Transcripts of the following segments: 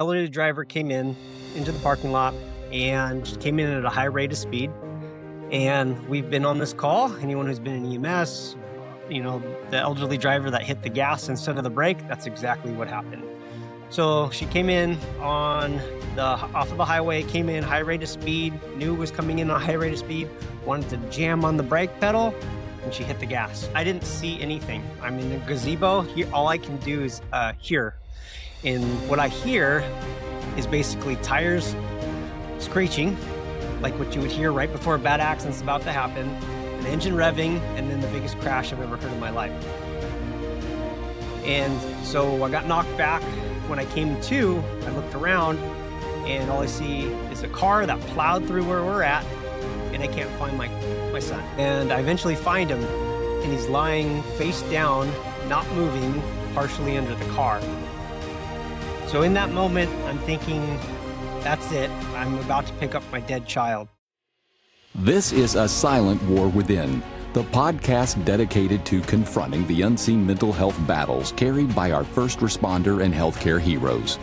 Elderly driver came into the parking lot and came in at a high rate of speed. And we've been on this call. Anyone who's been in EMS, the elderly driver that hit the gas instead of the brake, that's exactly what happened. So she came in off of the highway, came in high rate of speed, knew it was coming in a high rate of speed, wanted to jam on the brake pedal, and she hit the gas. I didn't see anything. I'm in the gazebo. Here, all I can do is hear. And what I hear is basically tires screeching, like what you would hear right before a bad accident's about to happen, an engine revving, and then the biggest crash I've ever heard in my life. And so I got knocked back. When I came to, I looked around, and all I see is a car that plowed through where we're at, and I can't find my son. And I eventually find him, and he's lying face down, not moving, partially under the car. So in that moment, I'm thinking, that's it. I'm about to pick up my dead child. This is A Silent War Within, the podcast dedicated to confronting the unseen mental health battles carried by our first responder and healthcare heroes.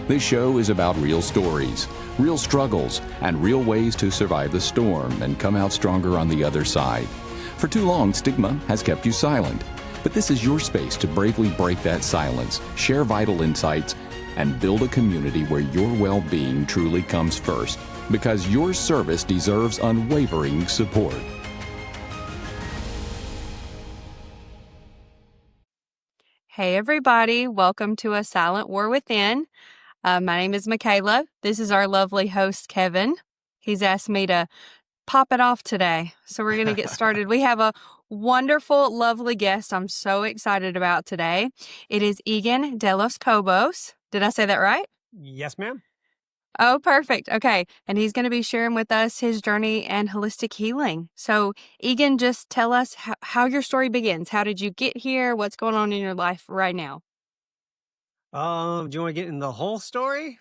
This show is about real stories, real struggles, and real ways to survive the storm and come out stronger on the other side. For too long, stigma has kept you silent, but this is your space to bravely break that silence, share vital insights, and build a community where your well-being truly comes first, because your service deserves unwavering support. Hey everybody, welcome to A Silent War Within. My name is Michaela. This is our lovely host, Kevin. He's asked me to pop it off today, so we're going to get started. We have a wonderful, lovely guest I'm so excited about today. It is Egan De Los Cobos. Did I say that right? Yes, ma'am. Oh, perfect. Okay. And he's going to be sharing with us his journey and holistic healing. So, Egan, just tell us how your story begins. How did you get here? What's going on in your life right now? Do you want to get in the whole story?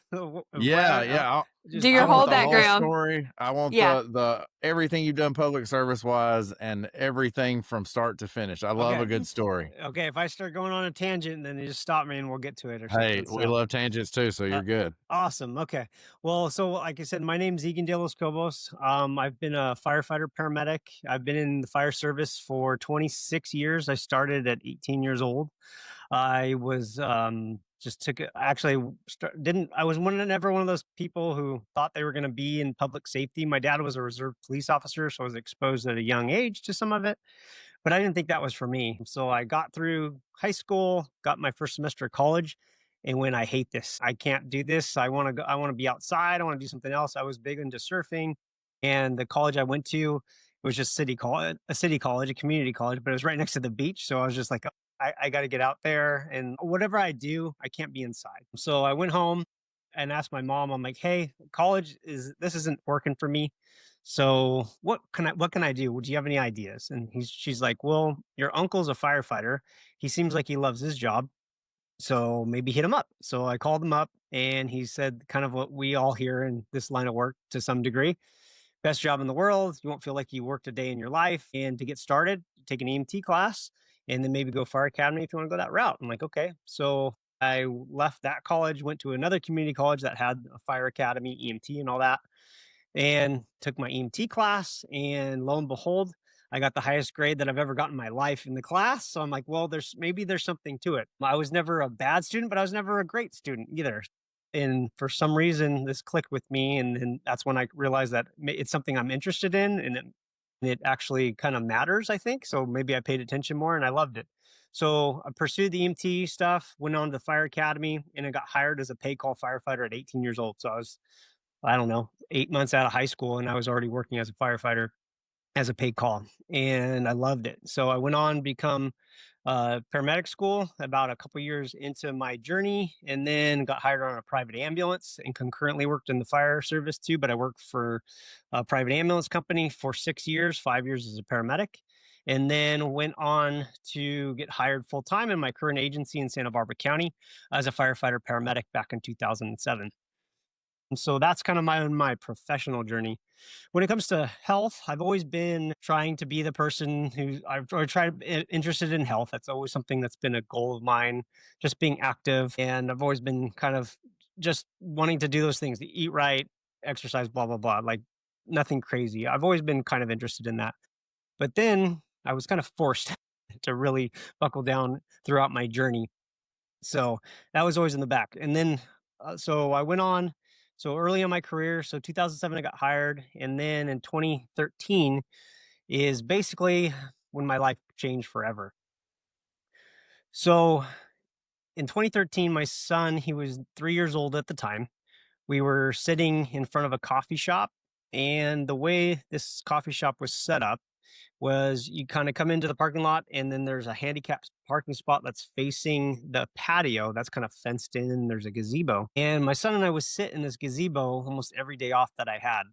Yeah. Do your I whole want the whole background. story. I want Yeah. the everything you've done public service wise and everything from start to finish. I love Okay. a good story. Okay, if I start going on a tangent, then you just stop me and we'll get to it or Hey, something. we love tangents too, so you're good. Awesome. Okay. Well, so like I said, my name's Egan De Los Cobos. I've been a firefighter paramedic. I've been in the fire service for 26 years. I started at 18 years old. I was just took it. Actually, didn't. I was never one of those people who thought they were going to be in public safety. My dad was a reserve police officer, so I was exposed at a young age to some of it. But I didn't think that was for me. So I got through high school, got my first semester of college, and when I hate this, I can't do this. I want to go. I want to be outside. I want to do something else. I was big into surfing, and the college I went to was just a city college, a community college, but it was right next to the beach. So I was just like, I got to get out there, and whatever I do, I can't be inside. So I went home and asked my mom. I'm like, hey, this isn't working for me. So what can I do? Would you have any ideas? And she's like, well, your uncle's a firefighter. He seems like he loves his job. So maybe hit him up. So I called him up and he said kind of what we all hear in this line of work to some degree. Best job in the world. You won't feel like you worked a day in your life. And to get started, take an EMT class and then maybe go fire academy if you want to go that route. I'm like, okay. So I left that college, went to another community college that had a fire academy, EMT and all that, and took my EMT class. And lo and behold, I got the highest grade that I've ever gotten in my life in the class. So I'm like, well, there's something to it. I was never a bad student, but I was never a great student either. And for some reason, this clicked with me. And that's when I realized that it's something I'm interested in. And it actually kind of matters, I think. So maybe I paid attention more and I loved it. So I pursued the EMT stuff, went on to the fire academy, and I got hired as a paid call firefighter at 18 years old. So I don't know, 8 months out of high school, and I was already working as a firefighter as a paid call, and I loved it. So I went on to become paramedic school about a couple years into my journey, and then got hired on a private ambulance and concurrently worked in the fire service too. But I worked for a private ambulance company for 6 years, 5 years as a paramedic, and then went on to get hired full time in my current agency in Santa Barbara County as a firefighter paramedic back in 2007. And so that's kind of my professional journey. When it comes to health, I've always been trying to be the person who interested in health. That's always something that's been a goal of mine, just being active. And I've always been kind of just wanting to do those things, to eat right, exercise, blah, blah, blah, like nothing crazy. I've always been kind of interested in that. But then I was kind of forced to really buckle down throughout my journey. So that was always in the back. And then, so I went on. So early in my career, so 2007, I got hired. And then in 2013 is basically when my life changed forever. So in 2013, my son, he was 3 years old at the time. We were sitting in front of a coffee shop. And the way this coffee shop was set up was you kind of come into the parking lot and then there's a handicapped parking spot that's facing the patio that's kind of fenced in and there's a gazebo. And my son and I would sit in this gazebo almost every day off that I had.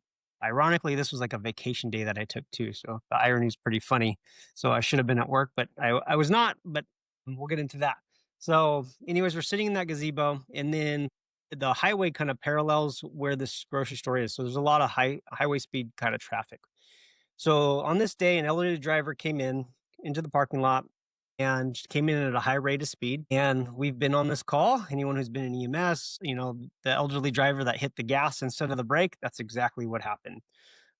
Ironically, this was like a vacation day that I took too. So the irony is pretty funny. So I should have been at work, but I was not, but we'll get into that. So, anyways, we're sitting in that gazebo and then the highway kind of parallels where this grocery store is. So there's a lot of highway speed kind of traffic. So on this day, an elderly driver came in into the parking lot and came in at a high rate of speed. And we've been on this call. Anyone who's been in EMS, the elderly driver that hit the gas instead of the brake, that's exactly what happened.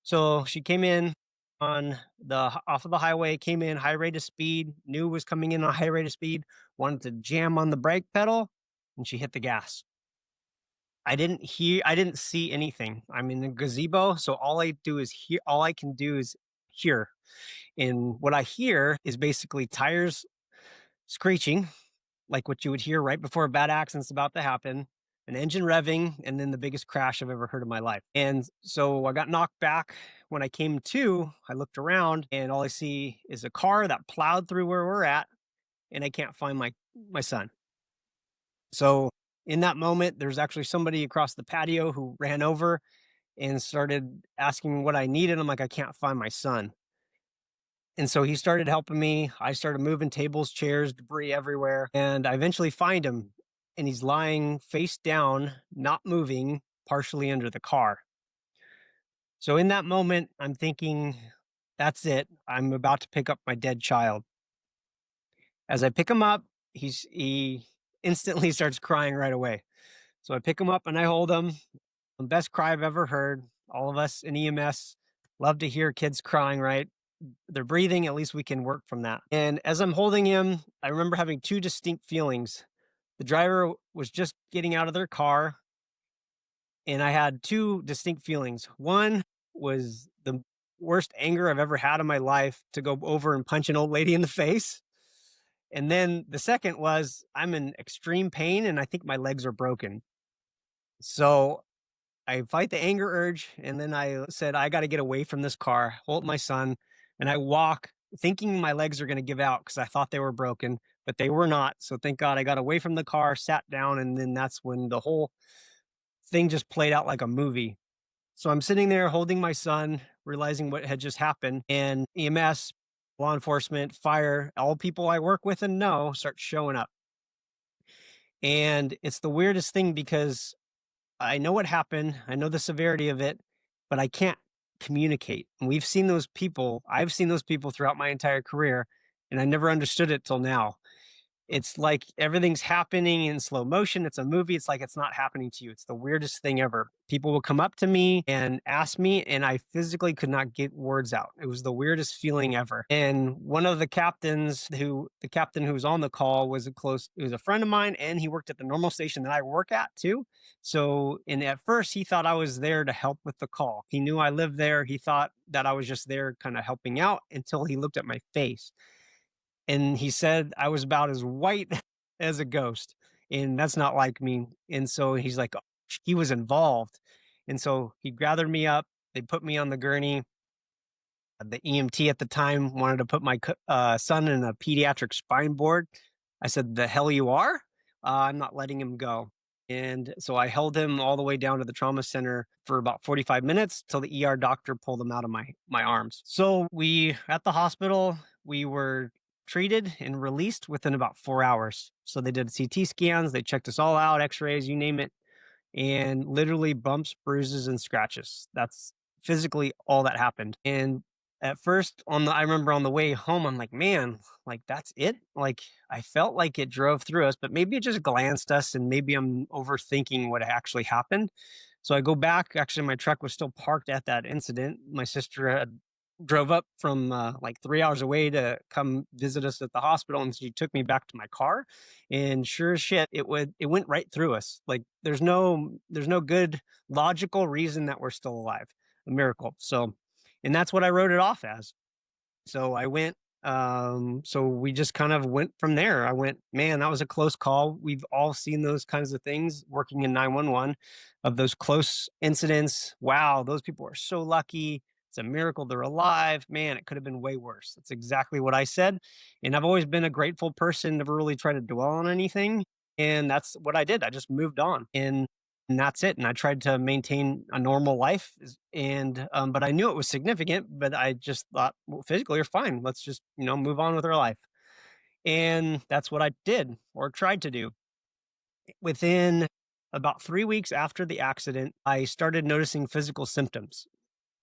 So she came in on off of the highway, came in high rate of speed, knew was coming in on a high rate of speed, wanted to jam on the brake pedal, and she hit the gas. I didn't see anything. I'm in a gazebo, so all I can do is hear. And what I hear is basically tires screeching, like what you would hear right before a bad accident's about to happen, an engine revving, and then the biggest crash I've ever heard in my life. And so I got knocked back. When I came to, I looked around and all I see is a car that plowed through where we're at, and I can't find my son. So in that moment, there's actually somebody across the patio who ran over and started asking me what I needed. I'm like, I can't find my son. And so he started helping me. I started moving tables, chairs, debris everywhere. And I eventually find him. And he's lying face down, not moving, partially under the car. So in that moment, I'm thinking, that's it. I'm about to pick up my dead child. As I pick him up, he instantly starts crying right away. So I pick him up and I hold him. The best cry I've ever heard. All of us in EMS love to hear kids crying, right? They're breathing, at least we can work from that. And as I'm holding him, I remember having two distinct feelings. The driver was just getting out of their car, and I had two distinct feelings. One was the worst anger I've ever had in my life to go over and punch an old lady in the face. And then the second was I'm in extreme pain and I think my legs are broken. So I fight the anger urge, and then I said, I got to get away from this car, hold my son, and I walk thinking my legs are going to give out because I thought they were broken, but they were not. So thank God I got away from the car, sat down, and then that's when the whole thing just played out like a movie. So I'm sitting there holding my son, realizing what had just happened, and EMS, law enforcement, fire, all people I work with and know start showing up. And it's the weirdest thing because I know what happened. I know the severity of it, but I can't communicate. And we've seen those people. I've seen those people throughout my entire career, and I never understood it till now. It's like everything's happening in slow motion. It's a movie. It's like it's not happening to you. It's the weirdest thing ever. People will come up to me and ask me, and I physically could not get words out. It was the weirdest feeling ever. And one of the captain who was on the call was it was a friend of mine, and he worked at the normal station that I work at too. So, and at first he thought I was there to help with the call. He knew I lived there. He thought that I was just there kind of helping out until he looked at my face. And he said I was about as white as a ghost, and that's not like me. And so he's like, he was involved. And so he gathered me up. They put me on the gurney. The EMT at the time wanted to put my son in a pediatric spine board. I said, the hell you are? I'm not letting him go. And so I held him all the way down to the trauma center for about 45 minutes till the ER doctor pulled him out of my arms. So at the hospital, we were treated and released within about 4 hours. So they did CT scans, they checked us all out, x-rays, you name it, and literally bumps, bruises, and scratches. That's physically all that happened. And At first, I remember on the way home, I'm like, man, like that's it. Like I felt like it drove through us, but maybe it just glanced us, and maybe I'm overthinking what actually happened. So I go back. Actually, my truck was still parked at that incident. My sister had drove up from like 3 hours away to come visit us at the hospital, and she took me back to my car. And sure as shit, it went right through us. Like there's no good logical reason that we're still alive. A miracle. So, and that's what I wrote it off as. So I went, so we just kind of went from there. I went, man, that was a close call. We've all seen those kinds of things working in 911, of those close incidents. Wow, those people are so lucky. It's a miracle they're alive. Man, it could have been way worse. That's exactly what I said. And I've always been a grateful person, never really tried to dwell on anything. And that's what I did. I just moved on. And that's it. And I tried to maintain a normal life, but I knew it was significant, but I just thought, well, physically you're fine. Let's just, move on with our life. And that's what I did, or tried to do. Within about 3 weeks after the accident, I started noticing physical symptoms.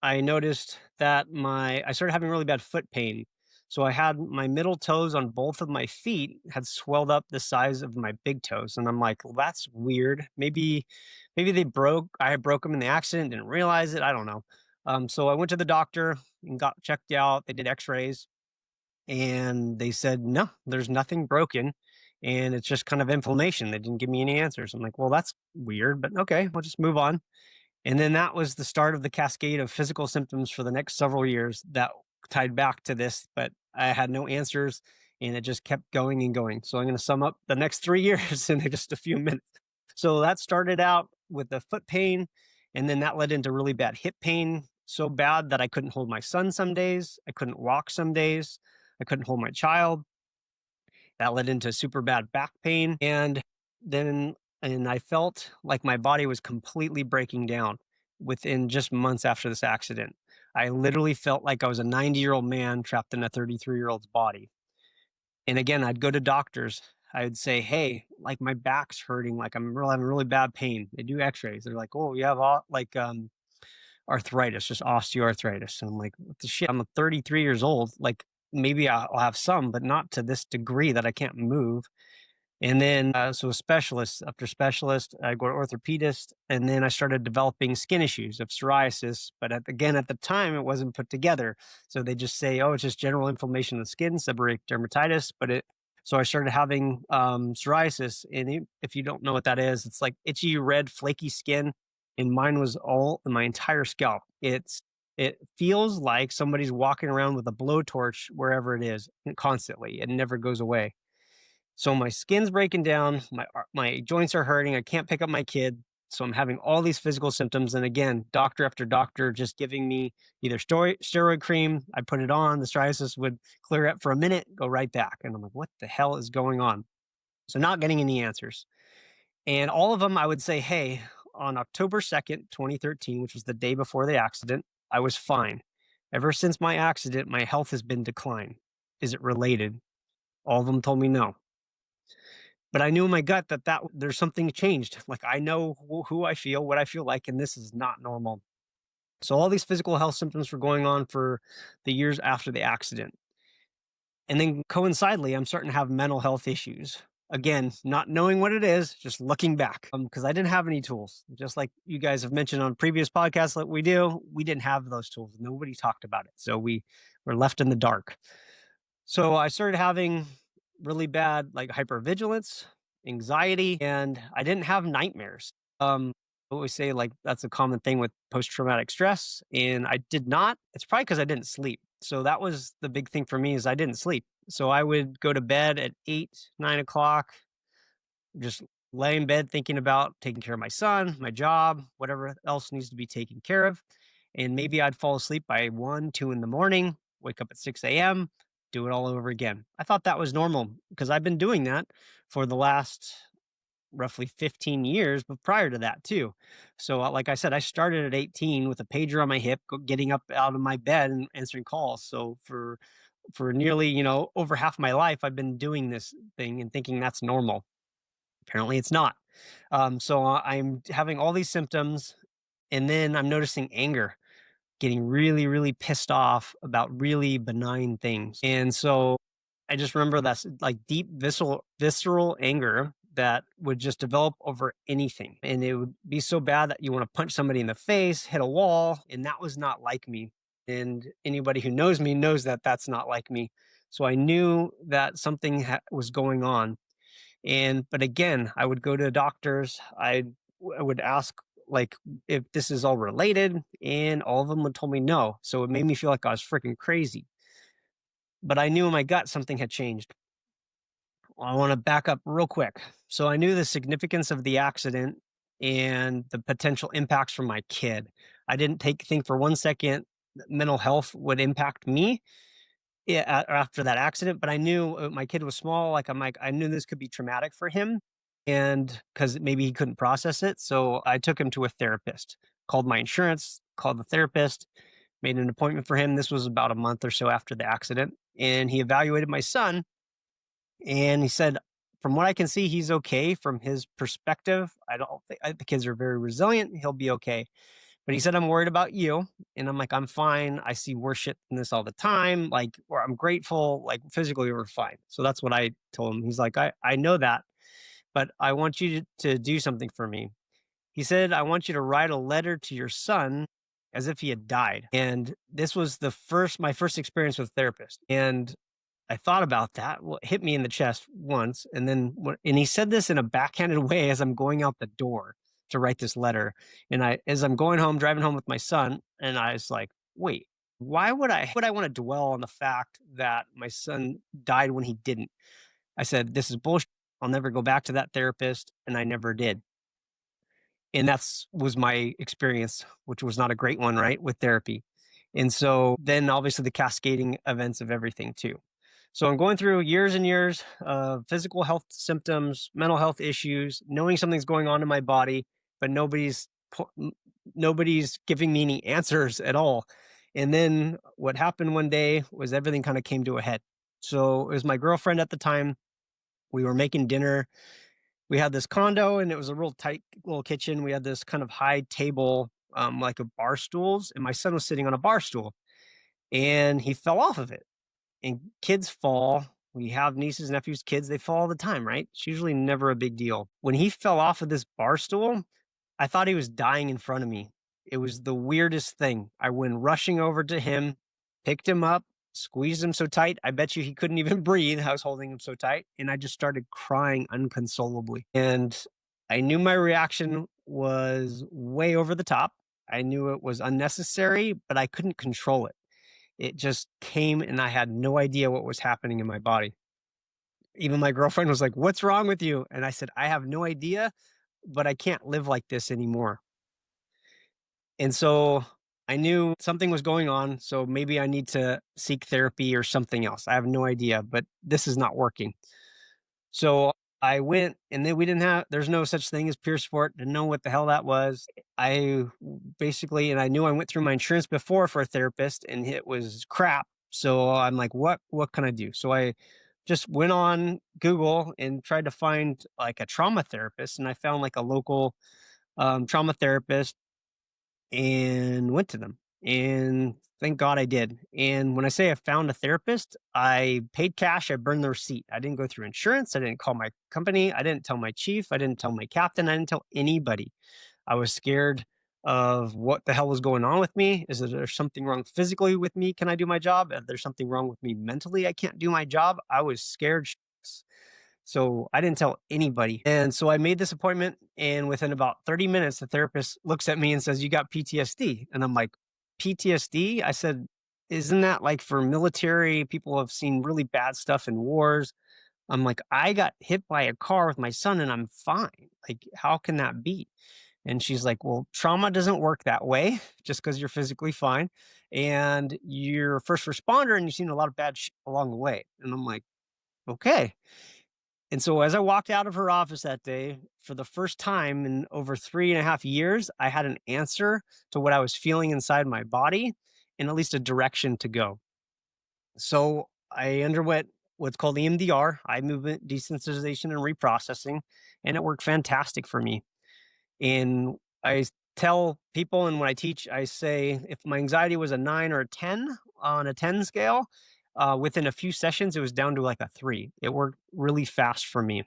I noticed that I started having really bad foot pain. So I had my middle toes on both of my feet had swelled up the size of my big toes. And I'm like, well, that's weird. Maybe they broke. I had broke them in the accident, didn't realize it. I don't know. So I went to the doctor and got checked out. They did x-rays, and they said, no, there's nothing broken. And it's just kind of inflammation. They didn't give me any answers. I'm like, well, that's weird, but okay, we'll just move on. And then that was the start of the cascade of physical symptoms for the next several years that tied back to this, but I had no answers, and it just kept going and going. So I'm going to sum up the next 3 years in just a few minutes. So that started out with the foot pain, and then that led into really bad hip pain, so bad that I couldn't hold my son some days. I couldn't walk some days. I couldn't hold my child. That led into super bad back pain. Then, and I felt like my body was completely breaking down within just months after this accident. I literally felt like I was a 90-year-old man trapped in a 33-year-old's body. And again, I'd go to doctors. I would say, hey, like my back's hurting, like having really bad pain. They do x-rays. They're like, oh, you have arthritis, just osteoarthritis. And I'm like, what the shit? I'm 33 years old. Like maybe I'll have some, but not to this degree that I can't move. And then, so specialist after specialist, I go to orthopedist, and then I started developing skin issues of psoriasis. But again, at the time, it wasn't put together. So they just say, oh, it's just general inflammation of the skin, seborrheic dermatitis. So I started having psoriasis. And if you don't know what that is, it's like itchy, red, flaky skin. And mine was all in my entire scalp. It feels like somebody's walking around with a blowtorch wherever it is constantly. It never goes away. So my skin's breaking down, my joints are hurting, I can't pick up my kid. So I'm having all these physical symptoms. And again, doctor after doctor just giving me either steroid cream. I put it on, the psoriasis would clear up for a minute, go right back. And I'm like, what the hell is going on? So not getting any answers. And all of them, I would say, hey, on October 2nd, 2013, which was the day before the accident, I was fine. Ever since my accident, my health has been decline. Is it related? All of them told me no. But I knew in my gut that there's something changed. Like I know who I feel, what I feel like, and this is not normal. So all these physical health symptoms were going on for the years after the accident. And then coincidentally, I'm starting to have mental health issues. Again, not knowing what it is, just looking back, because I didn't have any tools. Just like you guys have mentioned on previous podcasts that we do, we didn't have those tools. Nobody talked about it. So we were left in the dark. So I started having really bad like hypervigilance, anxiety, and I didn't have nightmares. I always say like that's a common thing with post-traumatic stress, and I did not. It's probably because I didn't sleep. So that was the big thing for me is I didn't sleep. So I would go to bed at 8, 9 o'clock, just lay in bed thinking about taking care of my son, my job, whatever else needs to be taken care of. And maybe I'd fall asleep by 1, 2 in the morning, wake up at 6 a.m., do it all over again. I thought that was normal because I've been doing that for the last roughly 15 years, but prior to that too. So, like I said, I started at 18 with a pager on my hip, getting up out of my bed and answering calls. So for nearly, over half my life, I've been doing this thing and thinking that's normal. Apparently, it's not. So I'm having all these symptoms, and then I'm noticing anger. getting really, really pissed off about really benign things. And so I just remember that's like deep visceral anger that would just develop over anything. And it would be so bad that you want to punch somebody in the face, hit a wall. And that was not like me. And anybody who knows me knows that that's not like me. So I knew that something was going on. But again, I would go to doctors. I would ask like if this is all related, and all of them would told me no. So it made me feel like I was freaking crazy. But I knew in my gut something had changed. I want to back up real quick. So I knew the significance of the accident and the potential impacts from my kid. I didn't think for 1 second that mental health would impact me, yeah, after that accident, but I knew my kid was small. I knew this could be traumatic for him, and because maybe he couldn't process it. So I took him to a therapist, called my insurance, called the therapist, made an appointment for him. This was about a month or so after the accident. And he evaluated my son, and he said, from what I can see, he's okay from his perspective. I don't think the kids are very resilient. He'll be okay. But he said, I'm worried about you. And I'm like, I'm fine. I see worse shit than this all the time. Like, or I'm grateful, like physically we're fine. So that's what I told him. He's like, I know that, but I want you to do something for me. He said, I want you to write a letter to your son as if he had died. And this was my first experience with a therapist. And I thought about that. Well, it hit me in the chest once. And he said this in a backhanded way as I'm going out the door to write this letter. As I'm going home, driving home with my son, and I was like, wait, why would I want to dwell on the fact that my son died when he didn't? I said, this is bullshit. I'll never go back to that therapist. And I never did. And that's was my experience, which was not a great one, right, with therapy. And so then obviously the cascading events of everything too. So I'm going through years and years of physical health symptoms, mental health issues, knowing something's going on in my body, but nobody's giving me any answers at all. And then what happened one day was everything kind of came to a head. So it was my girlfriend at the time. We were making dinner. We had this condo, and it was a real tight little kitchen. We had this kind of high table, like a bar stools, and my son was sitting on a bar stool, and he fell off of it. And kids fall. We have nieces, nephews, kids, they fall all the time, right? It's usually never a big deal. When he fell off of this bar stool, I thought he was dying in front of me. It was the weirdest thing. I went rushing over to him, picked him up, squeezed him so tight. I bet you he couldn't even breathe. I was holding him so tight. And I just started crying unconsolably. And I knew my reaction was way over the top. I knew it was unnecessary, but I couldn't control it. It just came, and I had no idea what was happening in my body. Even my girlfriend was like, "What's wrong with you?" And I said, "I have no idea, but I can't live like this anymore." And so I knew something was going on. So maybe I need to seek therapy or something else. I have no idea, but this is not working. So I went, and then there's no such thing as peer support. Didn't know what the hell that was. And I knew I went through my insurance before for a therapist, and it was crap. So I'm like, what can I do? So I just went on Google and tried to find like a trauma therapist, and I found like a local trauma therapist and went to them. And thank God I did. And when I say I found a therapist, I paid cash. I burned the receipt. I didn't go through insurance. I didn't call my company. I didn't tell my chief. I didn't tell my captain. I didn't tell anybody. I was scared of what the hell was going on with me. Is there something wrong physically with me? Can I do my job? Is there something wrong with me mentally? I can't do my job. I was scared shitless. So I didn't tell anybody. And so I made this appointment, and within about 30 minutes, the therapist looks at me and says, "You got PTSD." And I'm like, "PTSD?" I said, "Isn't that like for military? People have seen really bad stuff in wars." I'm like, "I got hit by a car with my son and I'm fine. Like, how can that be?" And she's like, "Well, trauma doesn't work that way just because you're physically fine. And you're a first responder and you've seen a lot of bad shit along the way." And I'm like, "Okay." And so as I walked out of her office that day, for the first time in over 3.5 years, I had an answer to what I was feeling inside my body and at least a direction to go. So I underwent what's called EMDR, eye movement desensitization and reprocessing, and it worked fantastic for me. And I tell people, and when I teach, I say if my anxiety was a 9 or a 10 on a 10 scale, within a few sessions, it was down to like a 3. It worked really fast for me.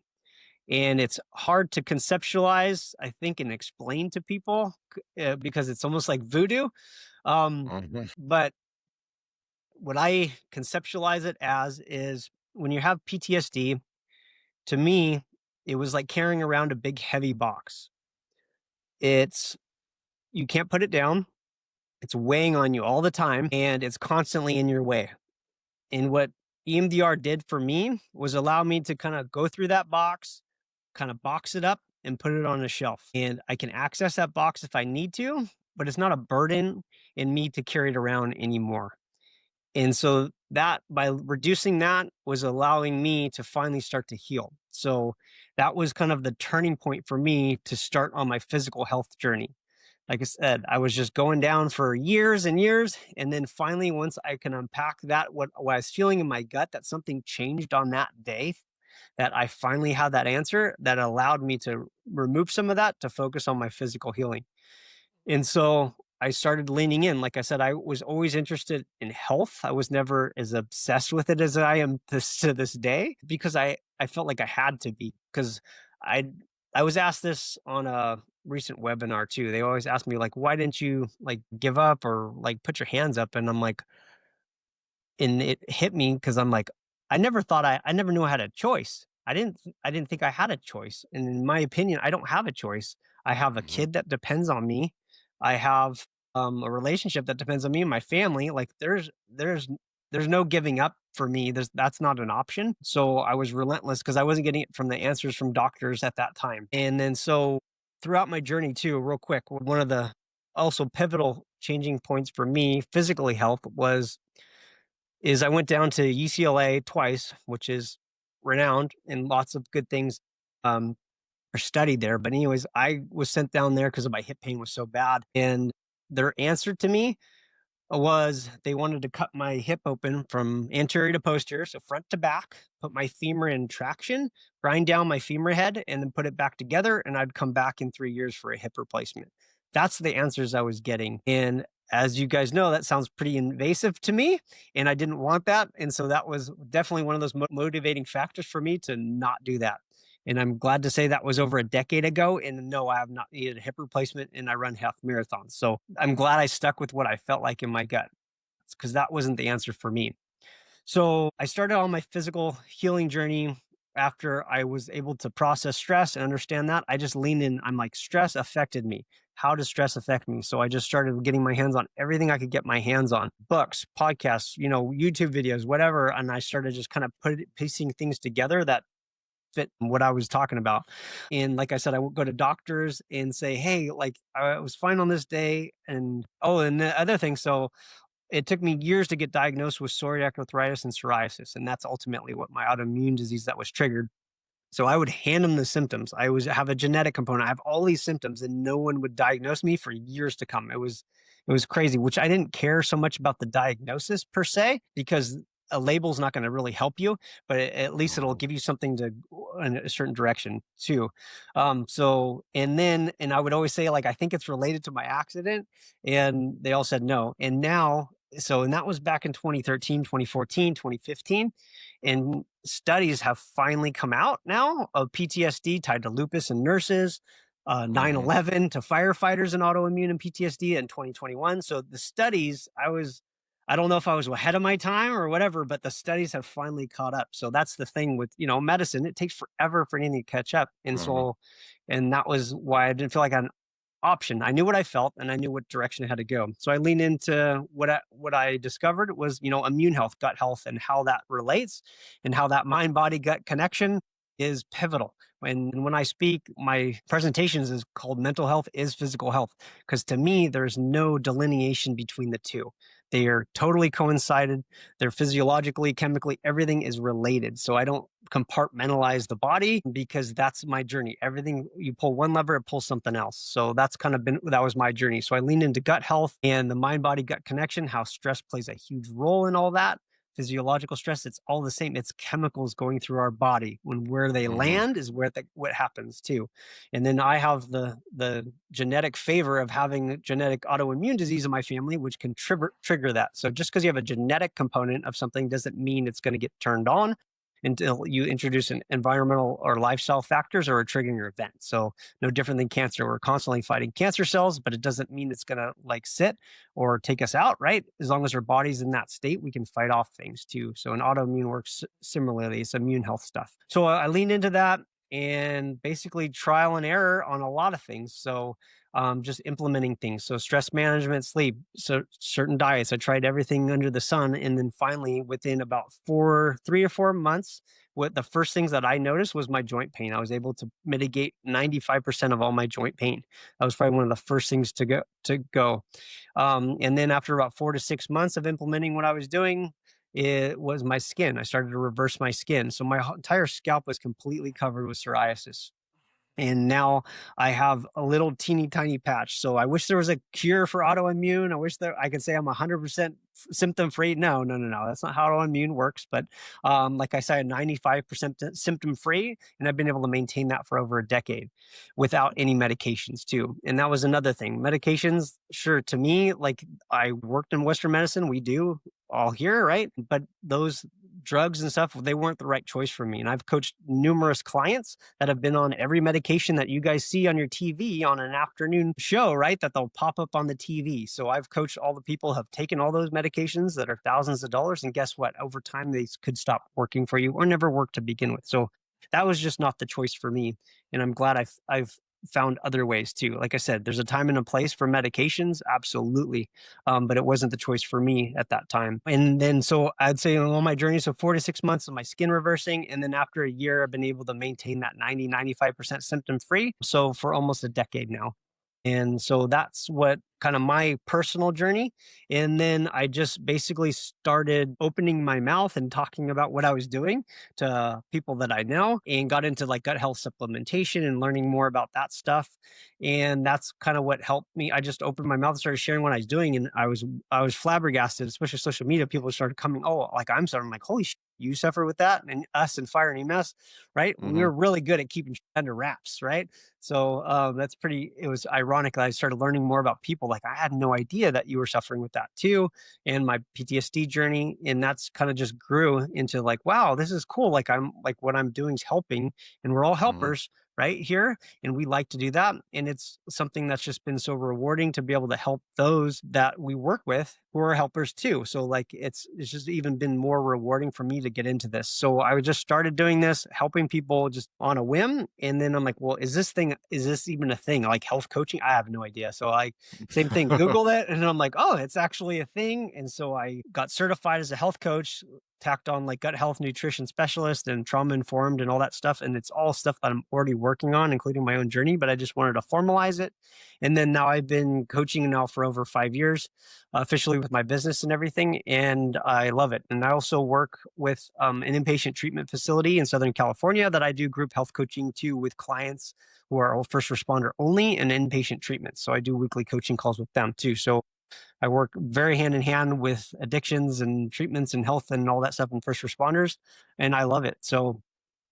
And it's hard to conceptualize, I think, and explain to people because it's almost like voodoo. Mhm. But what I conceptualize it as is when you have PTSD, to me, it was like carrying around a big, heavy box. It's You can't put it down. It's weighing on you all the time and it's constantly in your way. And what EMDR did for me was allow me to kind of go through that box, kind of box it up and put it on a shelf. And I can access that box if I need to, but it's not a burden in me to carry it around anymore. And so that by reducing that was allowing me to finally start to heal. So that was kind of the turning point for me to start on my physical health journey. Like I said, I was just going down for years and years. And then finally, once I can unpack that, what I was feeling in my gut, that something changed on that day, that I finally had that answer that allowed me to remove some of that to focus on my physical healing. And so I started leaning in. Like I said, I was always interested in health. I was never as obsessed with it as I am to this day because I felt like I had to be because I I was asked this on a recent webinar too. They always ask me like, why didn't you like give up or like put your hands up? And I'm like, and it hit me because I'm like, I never knew I had a choice. I didn't think I had a choice. And in my opinion, I don't have a choice. I have a Mhm. kid that depends on me. I have a relationship that depends on me and my family. Like there's no giving up for me. That's not an option. So I was relentless because I wasn't getting it from the answers from doctors at that time. And then so throughout my journey too, real quick, one of the also pivotal changing points for me physically health was is I went down to UCLA twice, which is renowned and lots of good things um, are studied there. But anyways, I was sent down there because my hip pain was so bad, and their answer to me was they wanted to cut my hip open from anterior to posterior, so front to back, put my femur in traction, grind down my femur head, and then put it back together. And I'd come back in 3 years for a hip replacement. That's the answers I was getting. And as you guys know, that sounds pretty invasive to me. And I didn't want that. And so that was definitely one of those motivating factors for me to not do that. And I'm glad to say that was over a decade ago. And no, I have not needed a hip replacement and I run half marathons. So I'm glad I stuck with what I felt like in my gut because that wasn't the answer for me. So I started on my physical healing journey after I was able to process stress and understand that. I just leaned in. I'm like, stress affected me. How does stress affect me? So I just started getting my hands on everything I could get my hands on, books, podcasts, YouTube videos, whatever. And I started just kind of piecing things together that fit what I was talking about. And like I said, I would go to doctors and say, hey, like I was fine on this day. And oh, and the other thing, so it took me years to get diagnosed with psoriatic arthritis and psoriasis. And that's ultimately what my autoimmune disease that was triggered. So I would hand them the symptoms. I was have a genetic component. I have all these symptoms, and no one would diagnose me for years to come. It was crazy, which I didn't care so much about the diagnosis per se, because a label's not going to really help you, but at least it'll Mhm. give you something to in a certain direction too. And I would always say like I think it's related to my accident, and they all said no. And now, and that was back in 2013, 2014, 2015. And studies have finally come out now of PTSD tied to lupus and nurses, Mhm. 9/11 to firefighters and autoimmune and PTSD in 2021. So the studies, I don't know if I was ahead of my time or whatever, but the studies have finally caught up. So that's the thing with, medicine. It takes forever for anything to catch up. Mhm. And that was why I didn't feel like I option. I knew what I felt and I knew what direction I had to go. So I leaned into what I discovered was, immune health, gut health, and how that relates and how that mind body gut connection is pivotal. When I speak, my presentations is called mental health is physical health. Because to me, there's no delineation between the two. They are totally coincided. They're physiologically, chemically, everything is related. So I don't compartmentalize the body because that's my journey. Everything you pull one lever, it pulls something else. So that was my journey. So I leaned into gut health and the mind body gut connection, how stress plays a huge role in all that physiological stress, it's all the same. It's chemicals going through our body. When where they Mhm. land is where what happens too. And then I have the genetic favor of having genetic autoimmune disease in my family, which can trigger that. So just because you have a genetic component of something doesn't mean it's going to get turned on until you introduce an environmental or lifestyle factors or a triggering event. So no different than cancer. We're constantly fighting cancer cells, but it doesn't mean it's going to like sit or take us out, right? As long as our body's in that state, we can fight off things too. So an autoimmune works similarly. It's immune health stuff. So I leaned into that and basically trial and error on a lot of things. So just implementing things. So stress management, sleep, so certain diets. I tried everything under the sun. And then finally, within about 3 or 4 months, what the first things that I noticed was my joint pain. I was able to mitigate 95% of all my joint pain. That was probably one of the first things to go. And then after about 4 to 6 months of implementing what I was doing, it was my skin. I started to reverse my skin. So my entire scalp was completely covered with psoriasis. And now I have a little teeny tiny patch. So I wish there was a cure for autoimmune. I wish that I could say I'm 100% symptom free. No, no, no, no. That's not how autoimmune works. But like I said, 95% symptom free. And I've been able to maintain that for over a decade without any medications, too. And that was another thing. Medications, sure, to me, like I worked in Western medicine, we do all here, right? But those drugs and stuff, they weren't the right choice for me. And I've coached numerous clients that have been on every medication that you guys see on your TV on an afternoon show, right? That they'll pop up on the TV. So I've coached all the people who have taken all those medications that are thousands of dollars. And guess what? Over time, they could stop working for you or never work to begin with. So that was just not the choice for me. And I'm glad I've found other ways too. Like I said, there's a time and a place for medications, absolutely, but it wasn't the choice for me at that time. And then, so I'd say on my journey, so 4 to 6 months of my skin reversing, and then after a year, I've been able to maintain that 95% symptom free. So for almost a decade now. And so that's what kind of my personal journey. And then I just basically started opening my mouth and talking about what I was doing to people that I know and got into like gut health supplementation and learning more about that stuff. And that's kind of what helped me. I just opened my mouth and started sharing what I was doing. And I was flabbergasted, especially social media. People started coming, oh, like I'm starting like, holy shit, you suffer with that? And us and Fire and EMS, right? We Mhm. were really good at keeping shit under wraps, right? So that's pretty, it was ironic that I started learning more about people. Like I had no idea that you were suffering with that too. And my PTSD journey. And that's kind of just grew into like, wow, this is cool. Like I'm like what I'm doing is helping and we're all Mhm. helpers right here. And we like to do that. And it's something that's just been so rewarding to be able to help those that we work with who are helpers too. So like it's just even been more rewarding for me to get into this. So I just started doing this, helping people just on a whim. And then I'm like, well, is this even a thing? Like health coaching? I have no idea. So I same thing, Google it. And I'm like, oh, it's actually a thing. And so I got certified as a health coach, tacked on like gut health nutrition specialist and trauma informed and all that stuff. And it's all stuff that I'm already working on, including my own journey, but I just wanted to formalize it. And then now I've been coaching now for over 5 years, officially with my business and everything. And I love it. And I also work with an inpatient treatment facility in Southern California that I do group health coaching to with clients who are all first responder only and inpatient treatment. So I do weekly coaching calls with them too. So I work very hand in hand with addictions and treatments and health and all that stuff in first responders. And I love it. So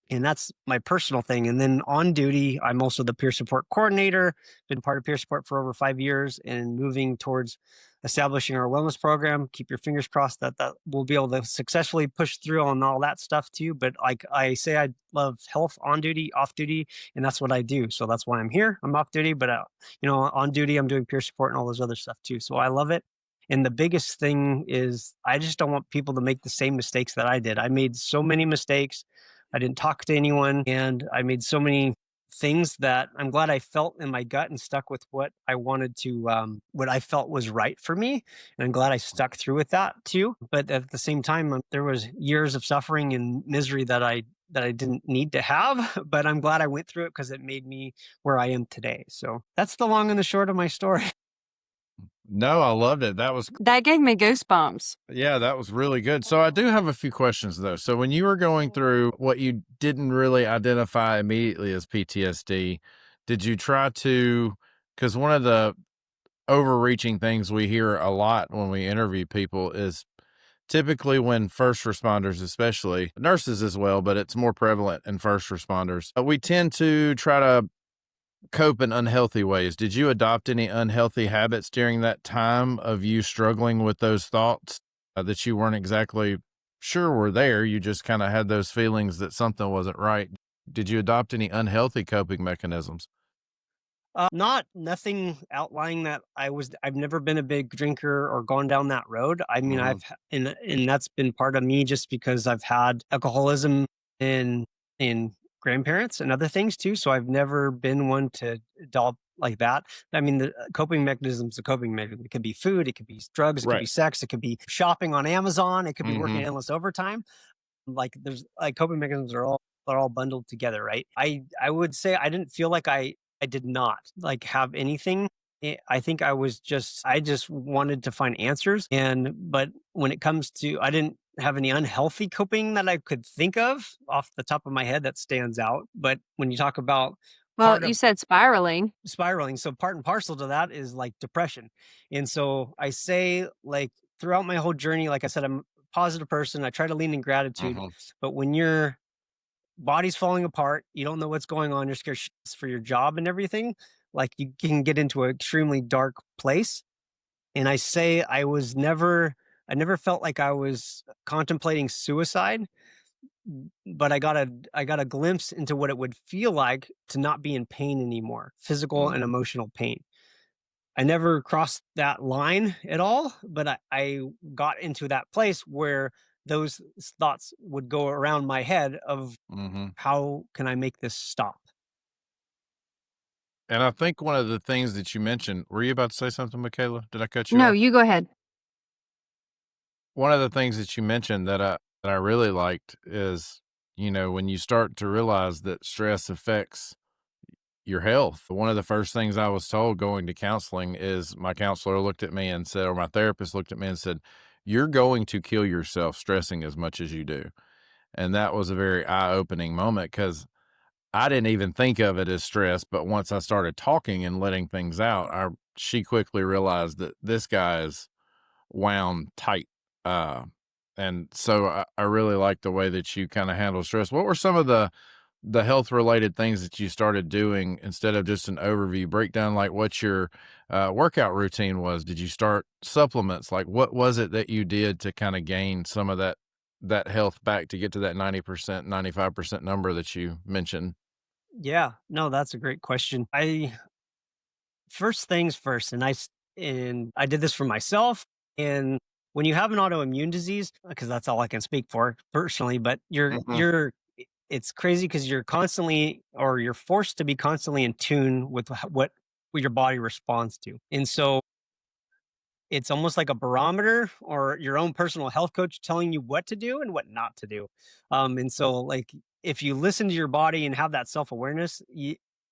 and that's my personal thing. And then on duty, I'm also the peer support coordinator, been part of peer support for over 5 years and moving towards establishing our wellness program. Keep your fingers crossed that we'll be able to successfully push through on all that stuff too. But like I say, I love health on duty, off duty, and that's what I do. So that's why I'm here. I'm off duty, but on duty, I'm doing peer support and all those other stuff too. So I love it. And the biggest thing is I just don't want people to make the same mistakes that I did. I made so many mistakes. I didn't talk to anyone, and I made so many things that I'm glad I felt in my gut and stuck with what I wanted to, what I felt was right for me. And I'm glad I stuck through with that too. But at the same time, there was years of suffering and misery that I didn't need to have, but I'm glad I went through it because it made me where I am today. So that's the long and the short of my story. No, I loved it. That gave me goosebumps. Yeah, that was really good. So I do have a few questions though. So when you were going through what you didn't really identify immediately as PTSD, did you try to, because one of the overreaching things we hear a lot when we interview people is typically when first responders, especially nurses as well, but it's more prevalent in first responders, we tend to try to cope in unhealthy ways. Did you adopt any unhealthy habits during that time of you struggling with those thoughts that you weren't exactly sure were there? You just kind of had those feelings that something wasn't right. Did you adopt any unhealthy coping mechanisms? Not nothing outlying that I've never been a big drinker or gone down that road. I mean, Hmm. and that's been part of me just because I've had alcoholism in grandparents and other things too. So I've never been one to adopt like that. I mean, the coping mechanisms, the coping mechanism. It could be food, it could be drugs, it could be Right. sex, it could be shopping on Amazon, it could be working Hmm. endless overtime. Like there's like coping mechanisms are all bundled together, right? I would say I didn't feel like I did not like have anything. I think I just wanted to find answers, and but when it comes to, I didn't have any unhealthy coping that I could think of off the top of my head that stands out. But when you talk about Well, part you of said spiraling. spiraling, so part and parcel to that is like depression. And so I say, like, throughout my whole journey, like I said, I'm a positive person. I try to lean in gratitude. Hmm. But when your body's falling apart, you don't know what's going on, you're scared shitless for your job and everything, like you can get into an extremely dark place. And I say I never felt like I was contemplating suicide, but I got a glimpse into what it would feel like to not be in pain anymore, physical and Hmm. emotional pain. I never crossed that line at all, but I got into that place where those thoughts would go around my head of Hmm. how can I make this stop? And I think one of the things that you mentioned, were you about to say something, Michaela? Did I cut you No, off? you go ahead. One of the things that you mentioned that I really liked is, when you start to realize that stress affects your health. One of the first things I was told going to counseling is my counselor looked at me and said, or my therapist looked at me and said, "You're going to kill yourself stressing as much as you do." And that was a very eye-opening moment because I didn't even think of it as stress, but once I started talking and letting things out, she quickly realized that this guy is wound tight. Uh, and so I really like the way that you kind of handle stress. What were some of the health related things that you started doing instead of just an overview breakdown? Like what your workout routine was? Did you start supplements? Like what was it that you did to kind of gain some of that health back to get to that 90%, 95% number that you mentioned? Yeah, no, that's a great question. I first things first, and I did this for myself. And when you have an autoimmune disease, because that's all I can speak for personally, but Mhm. it's crazy because you're forced to be constantly in tune with what your body responds to. And so it's almost like a barometer or your own personal health coach telling you what to do and what not to do. And so, like, if you listen to your body and have that self awareness,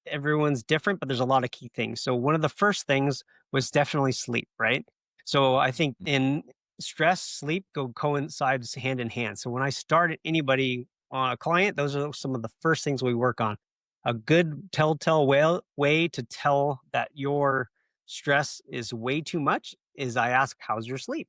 everyone's different, but there's a lot of key things. So, one of the first things was definitely sleep, right? So, I think in stress, sleep go coincides hand in hand. So, when I started anybody on a client, those are some of the first things we work on. A good telltale way to tell that your stress is way too much is I ask, how's your sleep?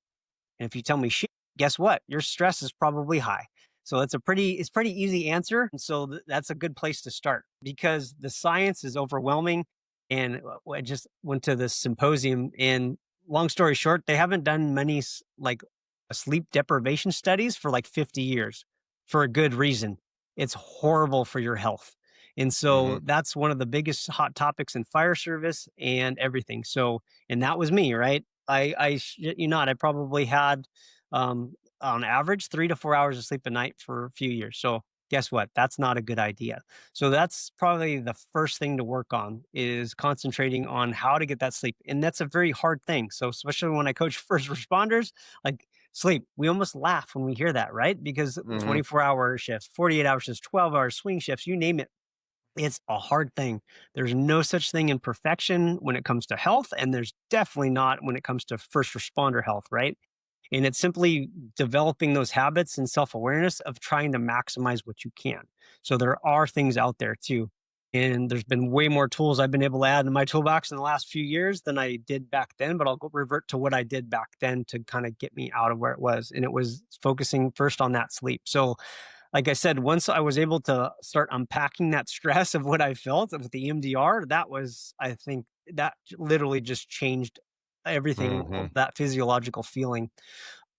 And if you tell me shit, guess what? Your stress is probably high. So it's pretty easy answer. And so that's a good place to start because the science is overwhelming. And I just went to this symposium, and long story short, they haven't done many like sleep deprivation studies for like 50 years for a good reason. It's horrible for your health. And so Mhm. that's one of the biggest hot topics in fire service and everything. So, and that was me, right? I shit you not, I probably had, on average, 3 to 4 hours of sleep a night for a few years. So, guess what? That's not a good idea. So, that's probably the first thing to work on is concentrating on how to get that sleep, and that's a very hard thing. So, especially when I coach first responders, like, sleep, we almost laugh when we hear that, right? Because Mhm. 24-hour shifts, 48-hour shifts, 12-hour swing shifts, you name it, it's a hard thing. There's no such thing in perfection when it comes to health, and there's definitely not when it comes to first responder health, right? And it's simply developing those habits and self awareness of trying to maximize what you can. So there are things out there too. And there's been way more tools I've been able to add in my toolbox in the last few years than I did back then, but I'll revert to what I did back then to kind of get me out of where it was. And it was focusing first on that sleep. So, like I said, once I was able to start unpacking that stress of what I felt with the EMDR, that was, I think, that literally just changed everything, Mm-hmm. that physiological feeling.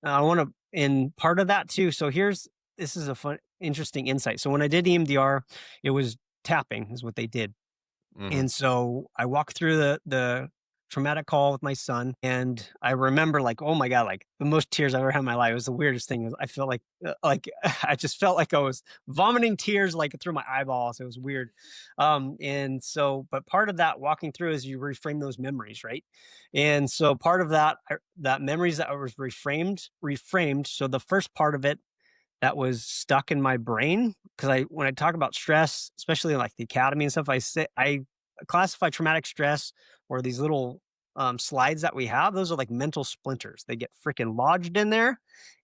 I want to, and part of that too. So this is a fun, interesting insight. So when I did EMDR, it was tapping is what they did. Mm-hmm. And so I walked through the traumatic call with my son, and I remember like, oh my God, like the most tears I've ever had in my life. It was the weirdest thing. I felt like I just felt like I was vomiting tears like through my eyeballs. It was weird. And so, but part of that walking through is you reframe those memories, right? And so part of that, that memories that was reframed. So the first part of it that was stuck in my brain, because when I talk about stress, especially like the academy and stuff, I classify traumatic stress or these little slides that we have. Those are like mental splinters. They get freaking lodged in there,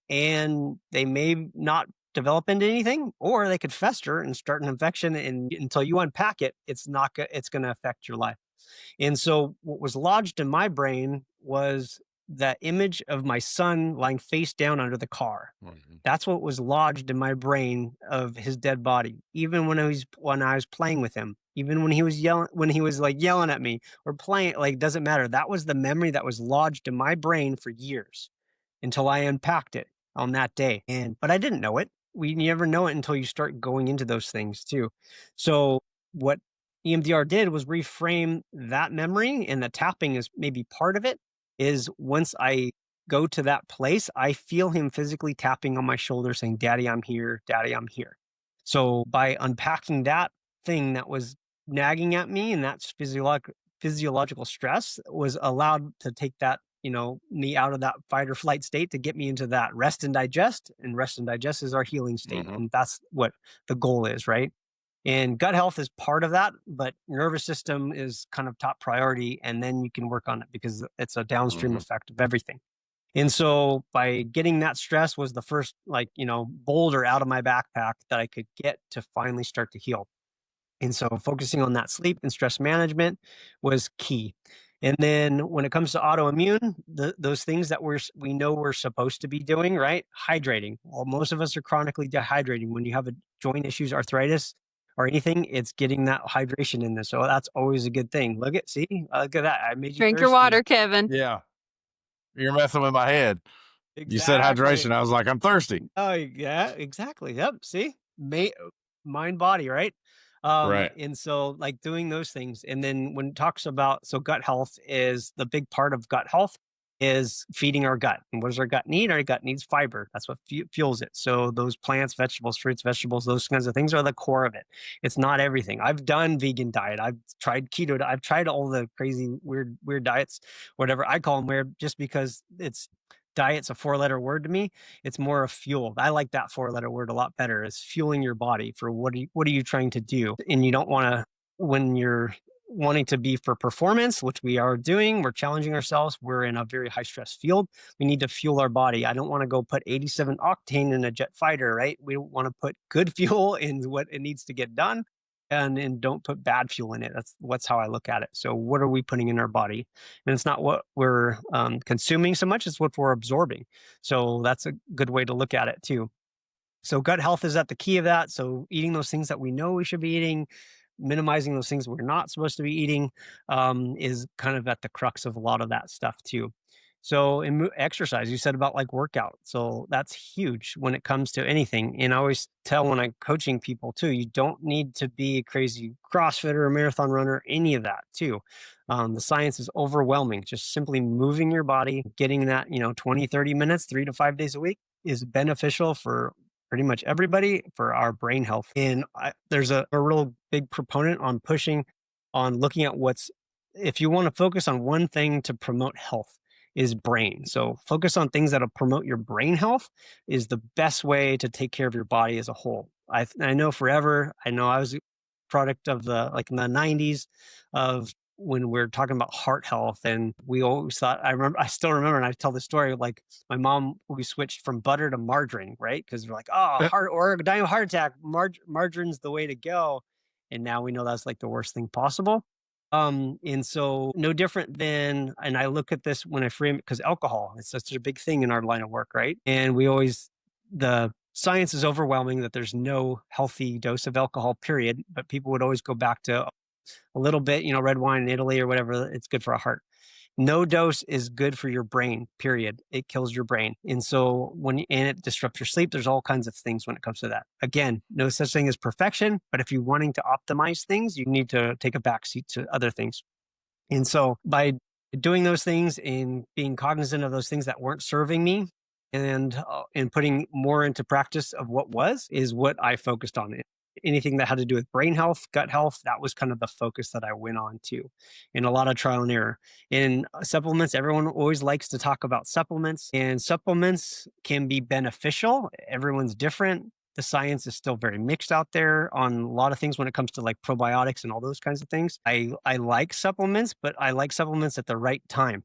and they may not develop into anything, or they could fester and start an infection. And until you unpack it, it's going to affect your life. And so what was lodged in my brain was that image of my son lying face down under the car. Mm-hmm. That's what was lodged in my brain of his dead body. Even when I was playing with him, even when he was yelling at me or playing, like doesn't matter. That was the memory that was lodged in my brain for years until I unpacked it on that day. But I didn't know it. You never know it until you start going into those things too. So what EMDR did was reframe that memory, and the tapping is maybe part of it. Is once I go to that place, I feel him physically tapping on my shoulder saying, "Daddy, I'm here. Daddy, I'm here." So by unpacking that thing that was nagging at me, and that's physiological stress, was allowed to take that, me out of that fight or flight state to get me into that rest and digest. And rest and digest is our healing state. Mm-hmm. And that's what the goal is, right? And gut health is part of that, but nervous system is kind of top priority. And then you can work on it because it's a downstream Mm-hmm. effect of everything. And so by getting that stress was the first, boulder out of my backpack that I could get to finally start to heal. And so focusing on that sleep and stress management was key. And then when it comes to autoimmune, those things that we know we're supposed to be doing, right? Hydrating. Well, most of us are chronically dehydrating. When you have a joint issues, arthritis, or anything, it's getting that hydration in there. So that's always a good thing. Look at that. I made you Drink your thirsty. water, Kevin. Yeah. You're messing with my head. You said Exactly. hydration. I was like, I'm thirsty. Oh, yeah, exactly. Yep. See, mind, body, right? Right. And so like doing those things. And then when it talks about, so gut health is the big part of gut health is feeding our gut. And what does our gut need? Our gut needs fiber. That's what fuels it. So those plants, vegetables, fruits, vegetables, those kinds of things are the core of it. It's not everything. I've done vegan diet. I've tried keto. I've tried all the crazy, weird diets, whatever I call them weird, just because diet's a 4-letter word to me. It's more of fuel. I like that 4-letter word a lot better. It's fueling your body for what are you trying to do? And you don't want to, when you're wanting to be for performance, which we are doing, we're challenging ourselves. We're in a very high stress field. We need to fuel our body. I don't want to go put 87 octane in a jet fighter, right? We want to put good fuel in what it needs to get done. And don't put bad fuel in it. That's how I look at it. So what are we putting in our body? And it's not what we're consuming so much, it's what we're absorbing. So that's a good way to look at it too. So gut health is at the key of that. So eating those things that we know we should be eating, minimizing those things we're not supposed to be eating, is kind of at the crux of a lot of that stuff too. So in exercise, you said about like workout. So that's huge when it comes to anything. And I always tell when I'm coaching people too, you don't need to be a crazy CrossFitter, marathon runner, any of that too. The science is overwhelming. Just simply moving your body, getting that, 20, 30 minutes, 3 to 5 days a week is beneficial for pretty much everybody for our brain health. And there's a real big proponent on pushing on looking at if you want to focus on one thing to promote health, is brain. So focus on things that'll promote your brain health is the best way to take care of your body as a whole. I know forever, I know I was a product of in the 90s of when we're talking about heart health, and we always thought, I still remember, and I tell the story, like my mom, we switched from butter to margarine, right? Because we're like, oh, or dying of heart attack, margarine's the way to go. And now we know that's like the worst thing possible. And so no different than, and I look at this when I frame it, because alcohol is such a big thing in our line of work, right? And the science is overwhelming that there's no healthy dose of alcohol, period. But people would always go back to a little bit, red wine in Italy or whatever, it's good for a heart. No dose is good for your brain, period. It kills your brain. And so and it disrupts your sleep. There's all kinds of things when it comes to that. Again, no such thing as perfection, but if you're wanting to optimize things, you need to take a backseat to other things. And so by doing those things and being cognizant of those things that weren't serving me and putting more into practice of what was, is what I focused on. Anything that had to do with brain health, gut health, that was kind of the focus that I went on to, in a lot of trial and error. In supplements, everyone always likes to talk about supplements, and supplements can be beneficial. Everyone's different. The science is still very mixed out there on a lot of things when it comes to like probiotics and all those kinds of things. I like supplements, but I like supplements at the right time,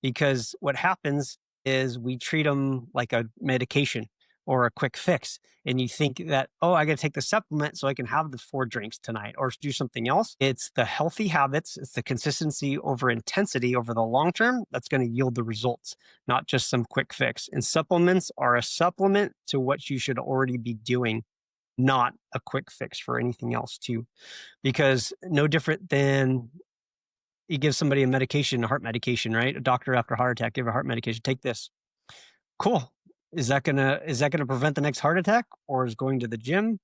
because what happens is we treat them like a medication or a quick fix. And you think that, oh, I got to take the supplement so I can have the 4 drinks tonight or do something else. It's the healthy habits. It's the consistency over intensity over the long term that's going to yield the results, not just some quick fix. And supplements are a supplement to what you should already be doing, not a quick fix for anything else too. Because no different than you give somebody a medication, a heart medication, right? A doctor after a heart attack, give a heart medication, take this. Cool. Is that gonna prevent the next heart attack, or is going to the gym,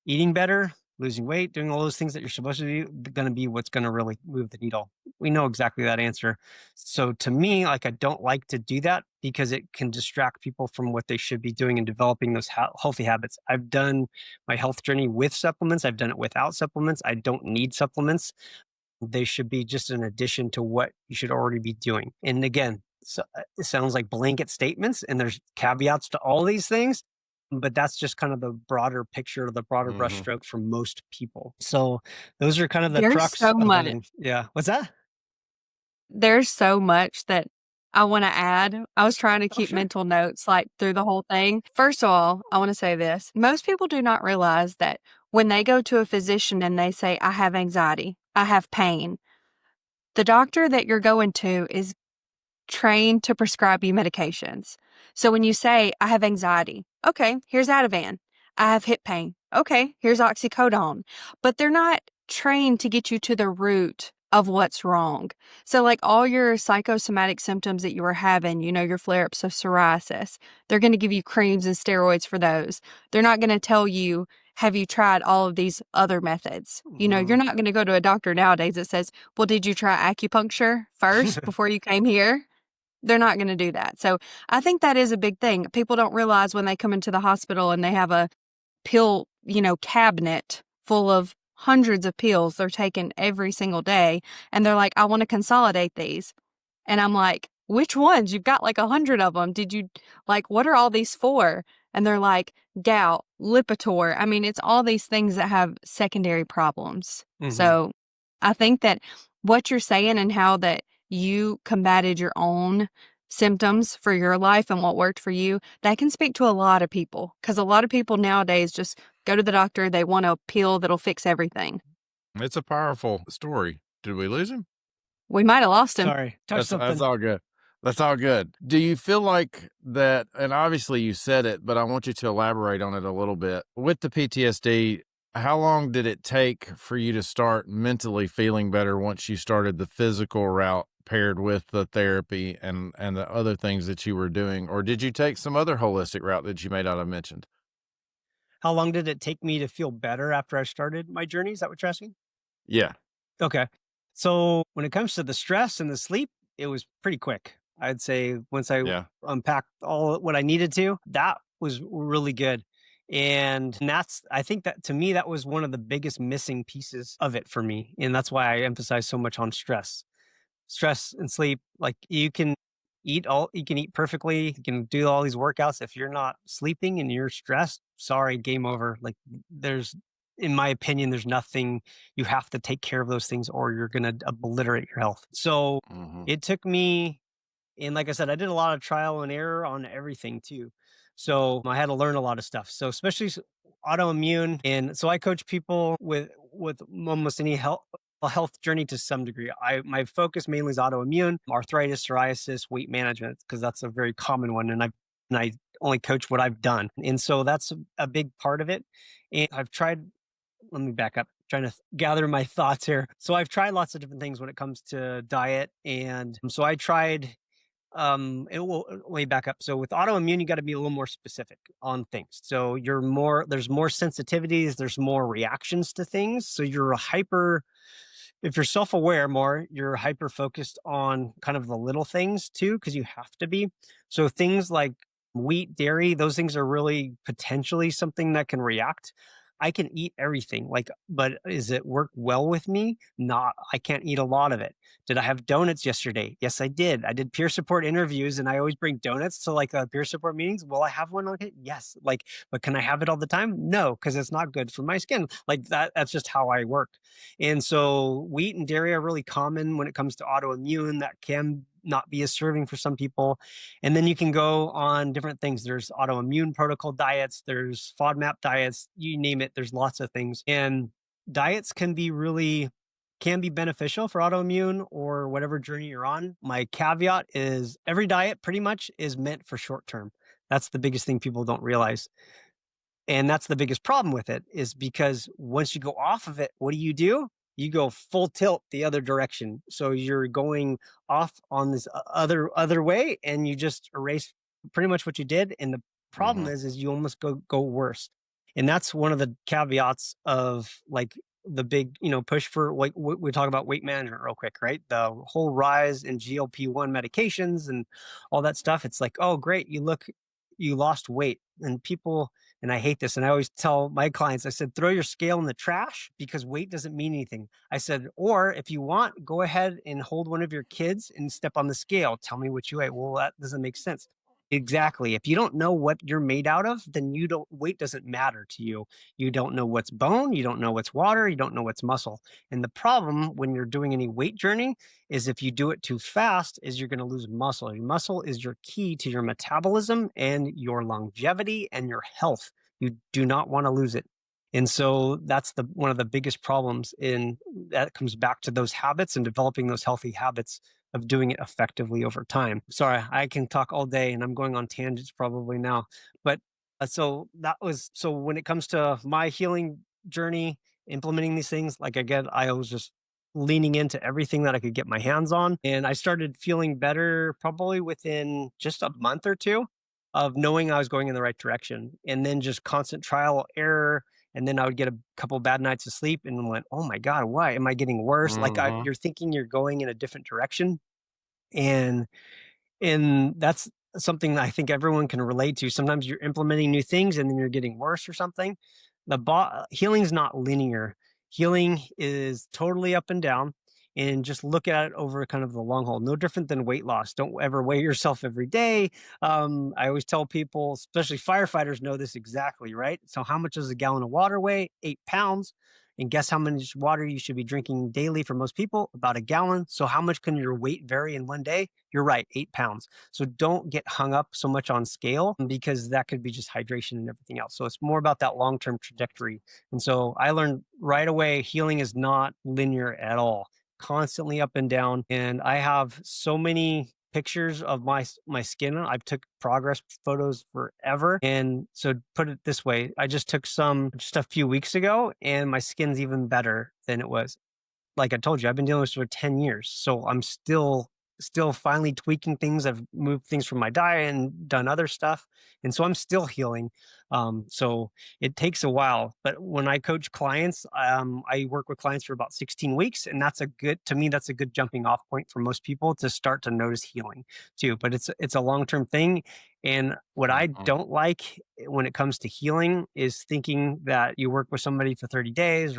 eating better, losing weight, doing all those things that you're supposed to do going to be what's going to really move the needle? We know exactly that answer. So to me, like, I don't like to do that because it can distract people from what they should be doing and developing those healthy habits. I've done my health journey with supplements. I've done it without supplements. I don't need supplements. They should be just an addition to what you should already be doing. And again, so it sounds like blanket statements, and there's caveats to all these things, but that's just kind of the broader picture, the broader brushstroke for most people. So those are kind of the There's crux so of much. everything. Yeah. What's that? There's so much that I want to add. I was trying to keep Sure. mental notes like through the whole thing. First of all, I want to say this. Most people do not realize that when they go to a physician and they say, I have anxiety, I have pain, the doctor that you're going to is trained to prescribe you medications. So when you say, I have anxiety, okay, here's Ativan. I have hip pain. Okay, here's oxycodone. But they're not trained to get you to the root of what's wrong. So like all your psychosomatic symptoms that you were having, your flare-ups of psoriasis, they're going to give you creams and steroids for those. They're not going to tell you, have you tried all of these other methods? You're not going to go to a doctor nowadays that says, well, did you try acupuncture first before you came here? They're not going to do that. So I think that is a big thing. People don't realize when they come into the hospital and they have a pill, cabinet full of hundreds of pills they're taking every single day. And they're like, I want to consolidate these. And I'm like, which ones? You've got like 100 of them. What are all these for? And they're like, gout, Lipitor. I mean, it's all these things that have secondary problems. So I think that what you're saying and how that you combated your own symptoms for your life and what worked for you, that can speak to a lot of people, because a lot of people nowadays just go to the doctor. They want a pill that'll fix everything. It's a powerful story. Did we lose him? We might have lost him. Sorry. Touch something. That's all good. That's all good. Do you feel like that, and obviously you said it, but I want you to elaborate on it a little bit. With the PTSD, how long did it take for you to start mentally feeling better once you started the physical route paired with the therapy and the other things that you were doing? Or did you take some other holistic route that you may not have mentioned? How long did it take me to feel better after I started my journey? Is that what you're asking? Yeah. Okay. So when it comes to the stress and the sleep, it was pretty quick. I'd say once I unpacked all what I needed to, that was really good. And I think that to me, that was one of the biggest missing pieces of it for me. And that's why I emphasize so much on stress and sleep. Like you can eat perfectly, you can do all these workouts. If you're not sleeping and you're stressed, sorry, game over. Like in my opinion, there's nothing, you have to take care of those things or you're going to obliterate your health. So it took me, and like I said, I did a lot of trial and error on everything too. So I had to learn a lot of stuff. So especially autoimmune. And so I coach people with with almost any health journey to some degree. My focus mainly is autoimmune, arthritis, psoriasis, weight management, because that's a very common one. And I only coach what I've done. And so that's a big part of it. And I've tried, let me back up, trying to gather my thoughts here. So I've tried lots of different things when it comes to diet. And so I tried it will way back up. So with autoimmune, you got to be a little more specific on things. So there's more sensitivities, there's more reactions to things. So if you're self-aware more, you're hyper focused on kind of the little things too, because you have to be. So things like wheat, dairy, those things are really potentially something that can react. I can eat everything, but is it work well with me? Not, I can't eat a lot of it. Did I have donuts yesterday? Yes, I did. I did peer support interviews and I always bring donuts to peer support meetings. Will I have one? Okay. Yes. But can I have it all the time? No, because it's not good for my skin. That's just how I work. And so wheat and dairy are really common when it comes to autoimmune. That can not be as serving for some people. And then you can go on different things. There's autoimmune protocol diets, there's FODMAP diets, you name it, there's lots of things. And diets can be beneficial for autoimmune or whatever journey you're on. My caveat is every diet pretty much is meant for short term. That's the biggest thing people don't realize. And that's the biggest problem with it, is because once you go off of it, what do? You go full tilt the other direction. So you're going off on this other way, and you just erase pretty much what you did. And the problem is you almost go worse. And that's one of the caveats of the big, push for we talk about weight management real quick, right? The whole rise in GLP-1 medications and all that stuff. It's like, oh, great, you lost weight. And people, and I hate this, and I always tell my clients, I said, throw your scale in the trash, because weight doesn't mean anything. I said, or if you want, go ahead and hold one of your kids and step on the scale. Tell me what you ate. Well, that doesn't make sense. Exactly. If you don't know what you're made out of, then weight doesn't matter to you. You don't know what's bone, you don't know what's water, you don't know what's muscle. And the problem when you're doing any weight journey is if you do it too fast, is you're going to lose muscle. Your muscle is your key to your metabolism and your longevity and your health. You do not want to lose it. And so that's one of the biggest problems, in that comes back to those habits and developing those healthy habits of doing it effectively over time. Sorry, I can talk all day and I'm going on tangents probably now. But so when it comes to my healing journey, implementing these things, again, I was just leaning into everything that I could get my hands on. And I started feeling better probably within just a month or two of knowing I was going in the right direction, and then just constant trial error. And then I would get a couple bad nights of sleep and went, oh my God, why am I getting worse? You're thinking you're going in a different direction. And that's something that I think everyone can relate to. Sometimes you're implementing new things and then you're getting worse or something. Healing's not linear. Healing is totally up and down. And just look at it over kind of the long haul. No different than weight loss. Don't ever weigh yourself every day. I always tell people, especially firefighters, know this exactly, right? So how much does a gallon of water weigh? 8 pounds. And guess how much water you should be drinking daily for most people? About a gallon. So how much can your weight vary in one day? You're right, 8 pounds. So don't get hung up so much on scale, because that could be just hydration and everything else. So it's more about that long-term trajectory. And so I learned right away, healing is not linear at all, constantly up and down. And I have so many pictures of my skin. I've took progress photos forever. And so put it this way, I just took some just a few weeks ago, and my skin's even better than it was. Like I told you, I've been dealing with this for 10 years. So I'm still finally tweaking things. I've moved things from my diet and done other stuff. And so I'm still healing. So it takes a while, but when I coach clients, I work with clients for about 16 weeks. And that's a good jumping off point for most people to start to notice healing too. But it's a long-term thing. And what I don't like when it comes to healing is thinking that you work with somebody for 30 days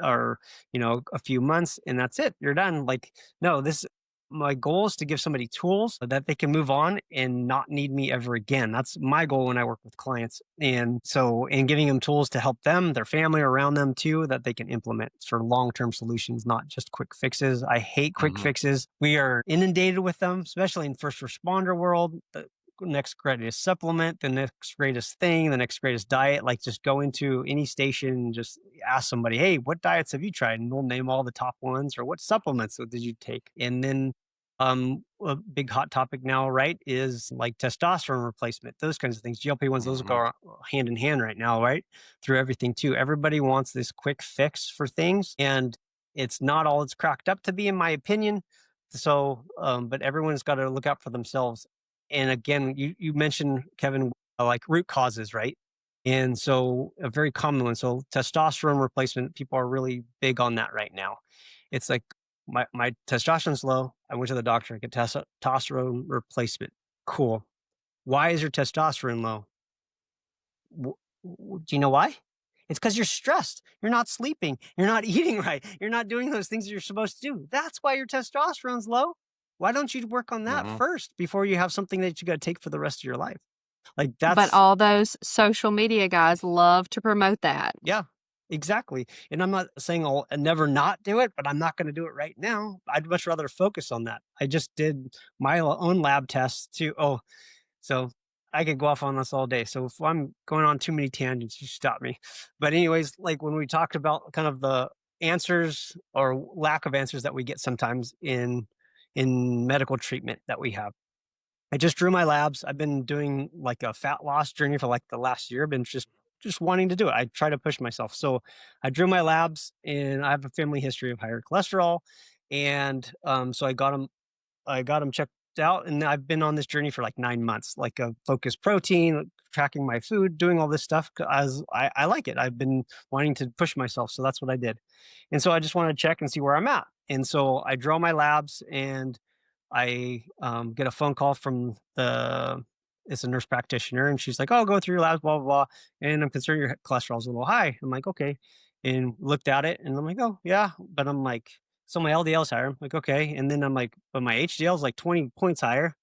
or a few months and that's it, you're done. No, my goal is to give somebody tools so that they can move on and not need me ever again. That's my goal when I work with clients. And giving them tools to help them, their family around them too, that they can implement for long-term solutions, not just quick fixes. I hate quick fixes. We are inundated with them, especially in first responder world. next greatest supplement, the next greatest thing, the next greatest diet. Like just go into any station and just ask somebody, hey, what diets have you tried? And they'll name all the top ones, or what supplements did you take? And then a big hot topic now, right, is like testosterone replacement, those kinds of things. GLP-1s, those Mhm. go hand in hand right now, right? Through everything too. Everybody wants this quick fix for things, and it's not all it's cracked up to be, in my opinion. So, but everyone's got to look out for themselves. And again, you mentioned, Kevin, like root causes, right? And so a very common one. So testosterone replacement, people are really big on that right now. It's like my testosterone's low. I went to the doctor. I get testosterone replacement. Cool. Why is your testosterone low? Do you know why? It's because you're stressed. You're not sleeping. You're not eating right. You're not doing those things that you're supposed to do. That's why your testosterone's low. Why don't you work on that Mhm. first before you have something that you got to take for the rest of your life? Like But that's all those social media guys love to promote that. yeah, exactly. And I'm not saying I'll never not do it, but I'm not going to do it right now. I'd much rather focus on that. I just did my own lab tests too. Oh, so I could go off on this all day. So if I'm going on too many tangents, you stop me. But anyways, like when we talked about kind of the answers or lack of answers that we get sometimes in medical treatment that we have. I just drew my labs. I've been doing like a fat loss journey for like the last year. I've been just wanting to do it. I try to push myself. So I drew my labs, and I have a family history of higher cholesterol. And so I got them checked out, and I've been on this journey for like 9 months, like a focused protein, tracking my food, doing all this stuff as I like it. I've been wanting to push myself. So that's what I did. And so I just want to check and see where I'm at. And so I draw my labs, and I get a phone call from it's a nurse practitioner, and she's like, "Oh, go through your labs, blah, blah, blah. And I'm concerned your cholesterol's a little high." I'm like, okay. And looked at it, and I'm like, oh, yeah. But I'm like, so my LDL's higher. I'm like, okay. And then I'm like, but my HDL is like 20 points higher.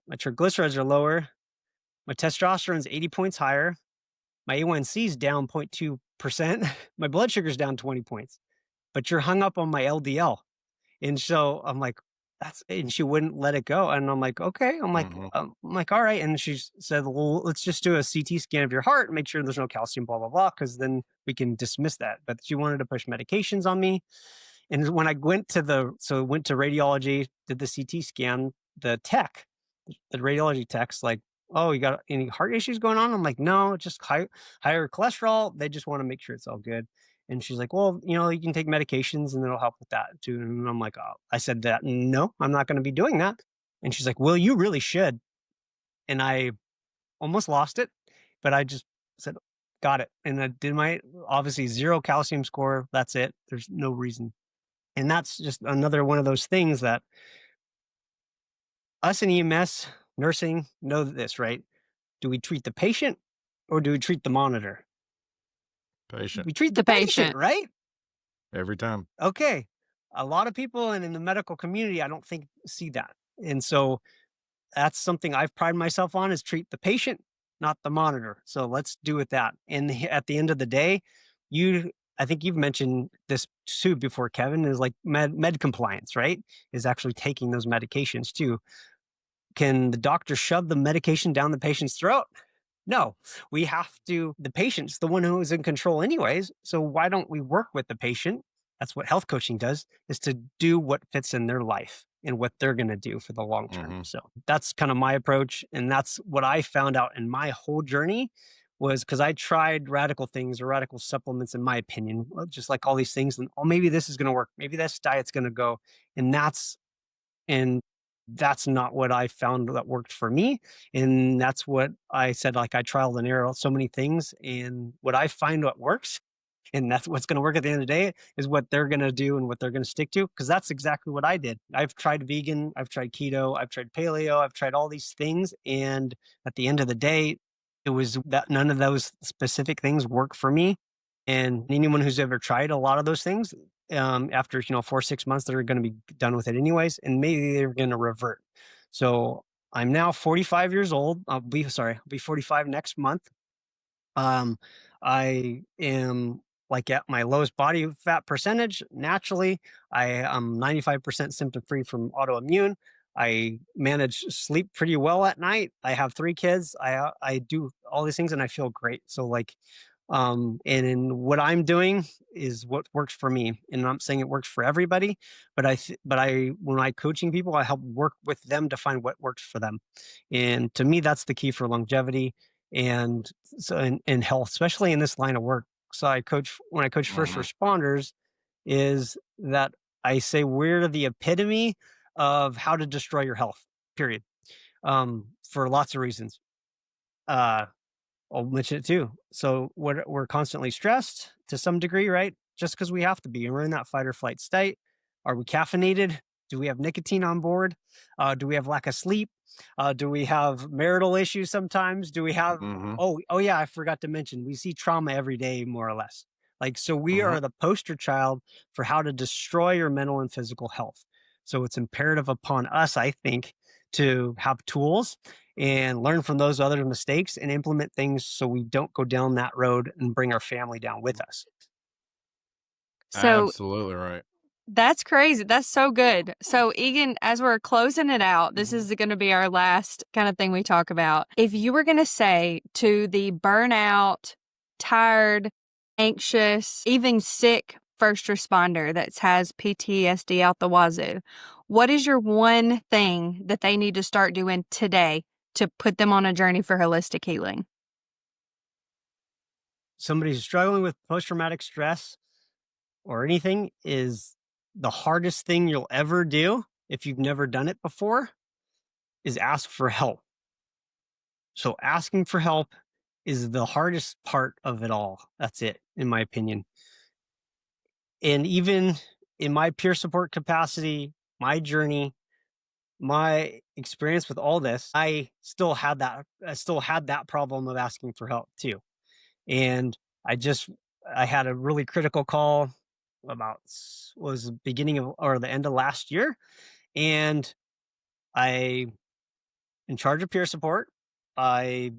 My triglycerides are lower. My testosterone's 80 points higher. My A1C is down 0.2%. My blood sugar's down 20 points. But you're hung up on my LDL. And so I'm like, and she wouldn't let it go. And I'm like, okay. Mhm. I'm like, all right. And she said, well, let's just do a CT scan of your heart and make sure there's no calcium, blah, blah, blah, because then we can dismiss that. But she wanted to push medications on me. And when I went to radiology, did the CT scan, the radiology tech's like, "Oh, you got any heart issues going on?" I'm like, "No, just higher cholesterol. They just want to make sure it's all good." And she's like, "Well, you can take medications and it'll help with that too." And I'm like, "Oh," I said that, "No, I'm not going to be doing that." And she's like, "Well, you really should." And I almost lost it, but I just said, "Got it." And I did my obviously zero calcium score. That's it. There's no reason. And that's just another one of those things that us in EMS nursing know this, right? Do we treat the patient or do we treat the monitor? Patient We treat the The patient, patient. right? every time. Okay. A lot of people in the medical community, I don't think see that. And so that's something I've prided myself on is treat the patient, not the monitor. So let's do with that. And at the end of the day, I think you've mentioned this too before, Kevin, is like med compliance, right? Is actually taking those medications too. Can the doctor shove the medication down the patient's throat? No, we have to, the patient's the one who is in control anyways. So why don't we work with the patient? That's what health coaching does, is to do what fits in their life and what they're going to do for the long term. Mhm. So that's kind of my approach. And that's what I found out in my whole journey was because I tried radical things or radical supplements, in my opinion, just like all these things. And oh, maybe this is going to work. Maybe this diet's going to go. And and that's not what I found that worked for me. And that's what I said, like I trial and error so many things. And what I find what works, and that's what's going to work at the end of the day, is what they're going to do and what they're going to stick to. Cause that's exactly what I did. I've tried vegan, I've tried keto, I've tried paleo, I've tried all these things. And at the end of the day, it was that none of those specific things work for me. And anyone who's ever tried a lot of those things, after 4 or 6 months, they're going to be done with it anyways, and maybe they're going to revert. So I'm now 45 years old. I'll be 45 next month. Um, I am like at my lowest body fat percentage naturally. I am 95% symptom free from autoimmune. I manage sleep pretty well at night. I have 3 kids. I do all these things and I feel great. So like, and in what I'm doing is what works for me. And I'm not saying it works for everybody, but when I coaching people, I help work with them to find what works for them. And to me, that's the key for longevity and so and health, especially in this line of work. So when I coach first Mhm. responders, is that I say we're the epitome of how to destroy your health, period. For lots of reasons. Uh, I'll mention it too. So we're constantly stressed to some degree, right? Just because we have to be, and we're in that fight or flight state. Are we caffeinated? Do we have nicotine on board? Do we have lack of sleep? Do we have marital issues sometimes? Do we have? Mhm. Oh yeah, I forgot to mention. We see trauma every day, more or less. Like so, we Mhm. are the poster child for how to destroy your mental and physical health. So it's imperative upon us, I think, to have tools and learn from those other mistakes and implement things so we don't go down that road and bring our family down with us. So Absolutely right. that's crazy. That's so good. So, Egan, as we're closing it out, this Mhm. is going to be our last kind of thing we talk about. If you were going to say to the burnout, tired, anxious, even sick first responder that has PTSD out the wazoo, what is your one thing that they need to start doing today to put them on a journey for holistic healing? Somebody who's struggling with post traumatic stress or anything is the hardest thing you'll ever do if you've never done it before is ask for help. So asking for help is the hardest part of it all. That's it, in my opinion. And even in my peer support capacity, my journey, my experience with all this, I still had that problem of asking for help too. And I just I had a really critical call about was beginning of or the end of last year, and I in charge of peer support. I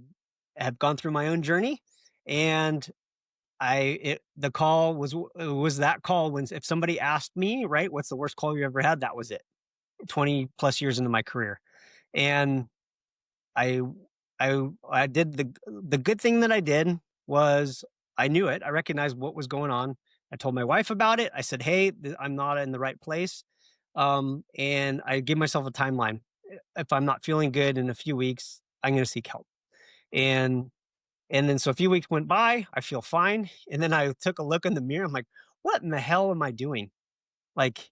have gone through my own journey, and the call was that call when if somebody asked me, right, what's the worst call you ever had? That was it. 20 plus years into my career. And I I did the good thing that I did was I knew it. I recognized what was going on. I told my wife about it. I said, "Hey, I'm not in the right place." And I gave myself a timeline. If I'm not feeling good in a few weeks, I'm going to seek help. And and then so a few weeks went by, I feel fine. And then I took a look in the mirror. I'm like, "What in the hell am I doing? Like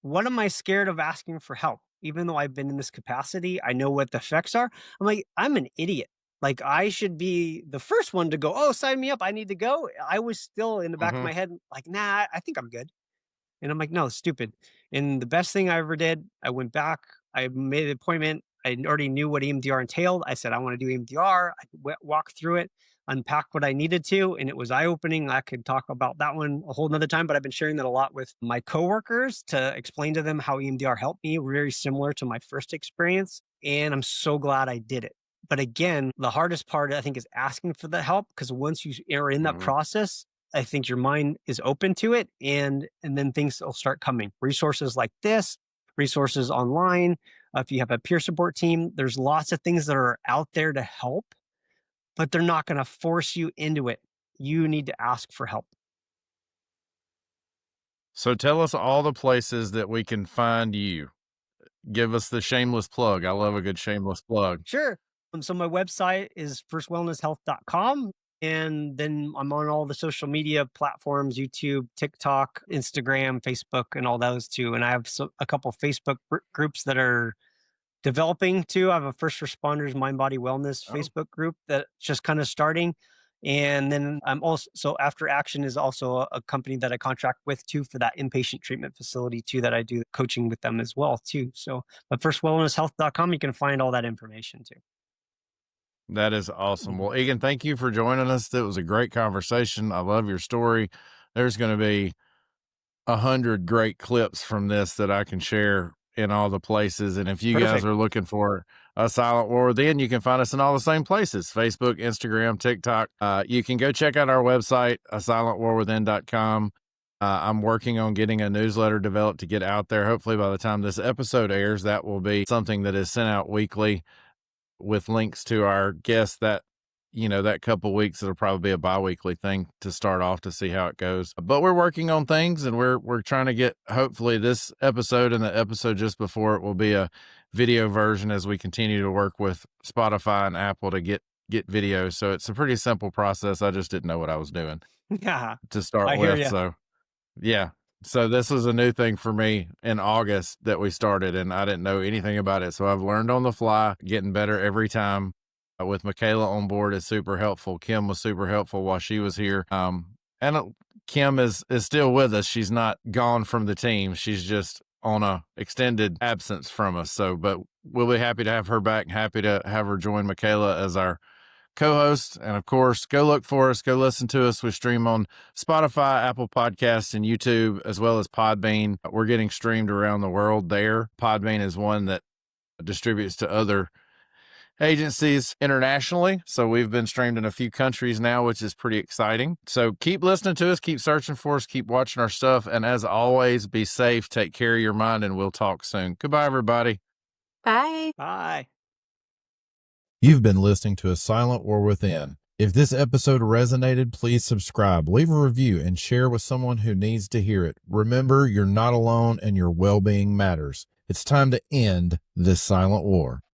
what am I scared of asking for help? Even though I've been in this capacity, I know what the effects are." I'm like, I'm an idiot. Like, I should be the first one to go, "Oh, sign me up. I need to go." I was still in the back of Mhm. my head, like, nah, I think I'm good. And I'm like, no, stupid. And the best thing I ever did, I went back, I made an appointment. I already knew what EMDR entailed. I said, I want to do EMDR. Walk through it, unpack what I needed to. And it was eye opening. I could talk about that one a whole nother time, but I've been sharing that a lot with my coworkers to explain to them how EMDR helped me, very similar to my first experience. And I'm so glad I did it. But again, the hardest part, I think, is asking for the help because once you are in that Mhm. process, I think your mind is open to it, and then things will start coming. Resources like this, resources online. If you have a peer support team, there's lots of things that are out there to help, but they're not going to force you into it. You need to ask for help. So tell us all the places that we can find you. Give us the shameless plug. I love a good shameless plug. Sure. So my website is firstwellnesshealth.com. And then I'm on all the social media platforms, YouTube, TikTok, Instagram, Facebook, and all those too. And I have a couple Facebook groups that are developing too. I have a first responders mind body wellness Oh, Facebook group that's just kind of starting. And then I'm also so After Action is also a company that I contract with too for that inpatient treatment facility too that I do coaching with them as well too. So but firstwellnesshealth.com, you can find all that information too. that is awesome. Mhm. Well, Egan, thank you for joining us. That was a great conversation. I love your story. There's going to be 100 great clips from this that I can share in all the places. And if you guys Perfect. are looking for a silent war, then you can find us in all the same places: Facebook, Instagram, TikTok. You can go check out our website, silentwarwithin.com. I'm working on getting a newsletter developed to get out there. Hopefully by the time this episode airs, that will be something that is sent out weekly with links to our guests. That, that couple weeks, it'll probably be a bi-weekly thing to start off to see how it goes. But we're working on things, and we're trying to get, hopefully this episode and the episode just before it will be a video version as we continue to work with Spotify and Apple to get videos. So it's a pretty simple process. I just didn't know what I was doing Yeah, to start I hear with. you. So yeah. So this was a new thing for me in August that we started, and I didn't know anything about it. So I've learned on the fly, getting better every time. With Michaela on board is super helpful. Kim was super helpful while she was here. Kim is still with us. She's not gone from the team. She's just on a extended absence from us. So, but we'll be happy to have her back. Happy to have her join Michaela as our co-host. And of course, go look for us, go listen to us. We stream on Spotify, Apple Podcasts, and YouTube, as well as Podbean. We're getting streamed around the world there. Podbean is one that distributes to other agencies internationally. So we've been streamed in a few countries now, which is pretty exciting. So keep listening to us, keep searching for us, keep watching our stuff. And as always, be safe, take care of your mind, and we'll talk soon. Goodbye, everybody. Bye. Bye. You've been listening to A Silent War Within. If this episode resonated, please subscribe, leave a review, and share with someone who needs to hear it. Remember, you're not alone and your well-being matters. It's time to end this silent war.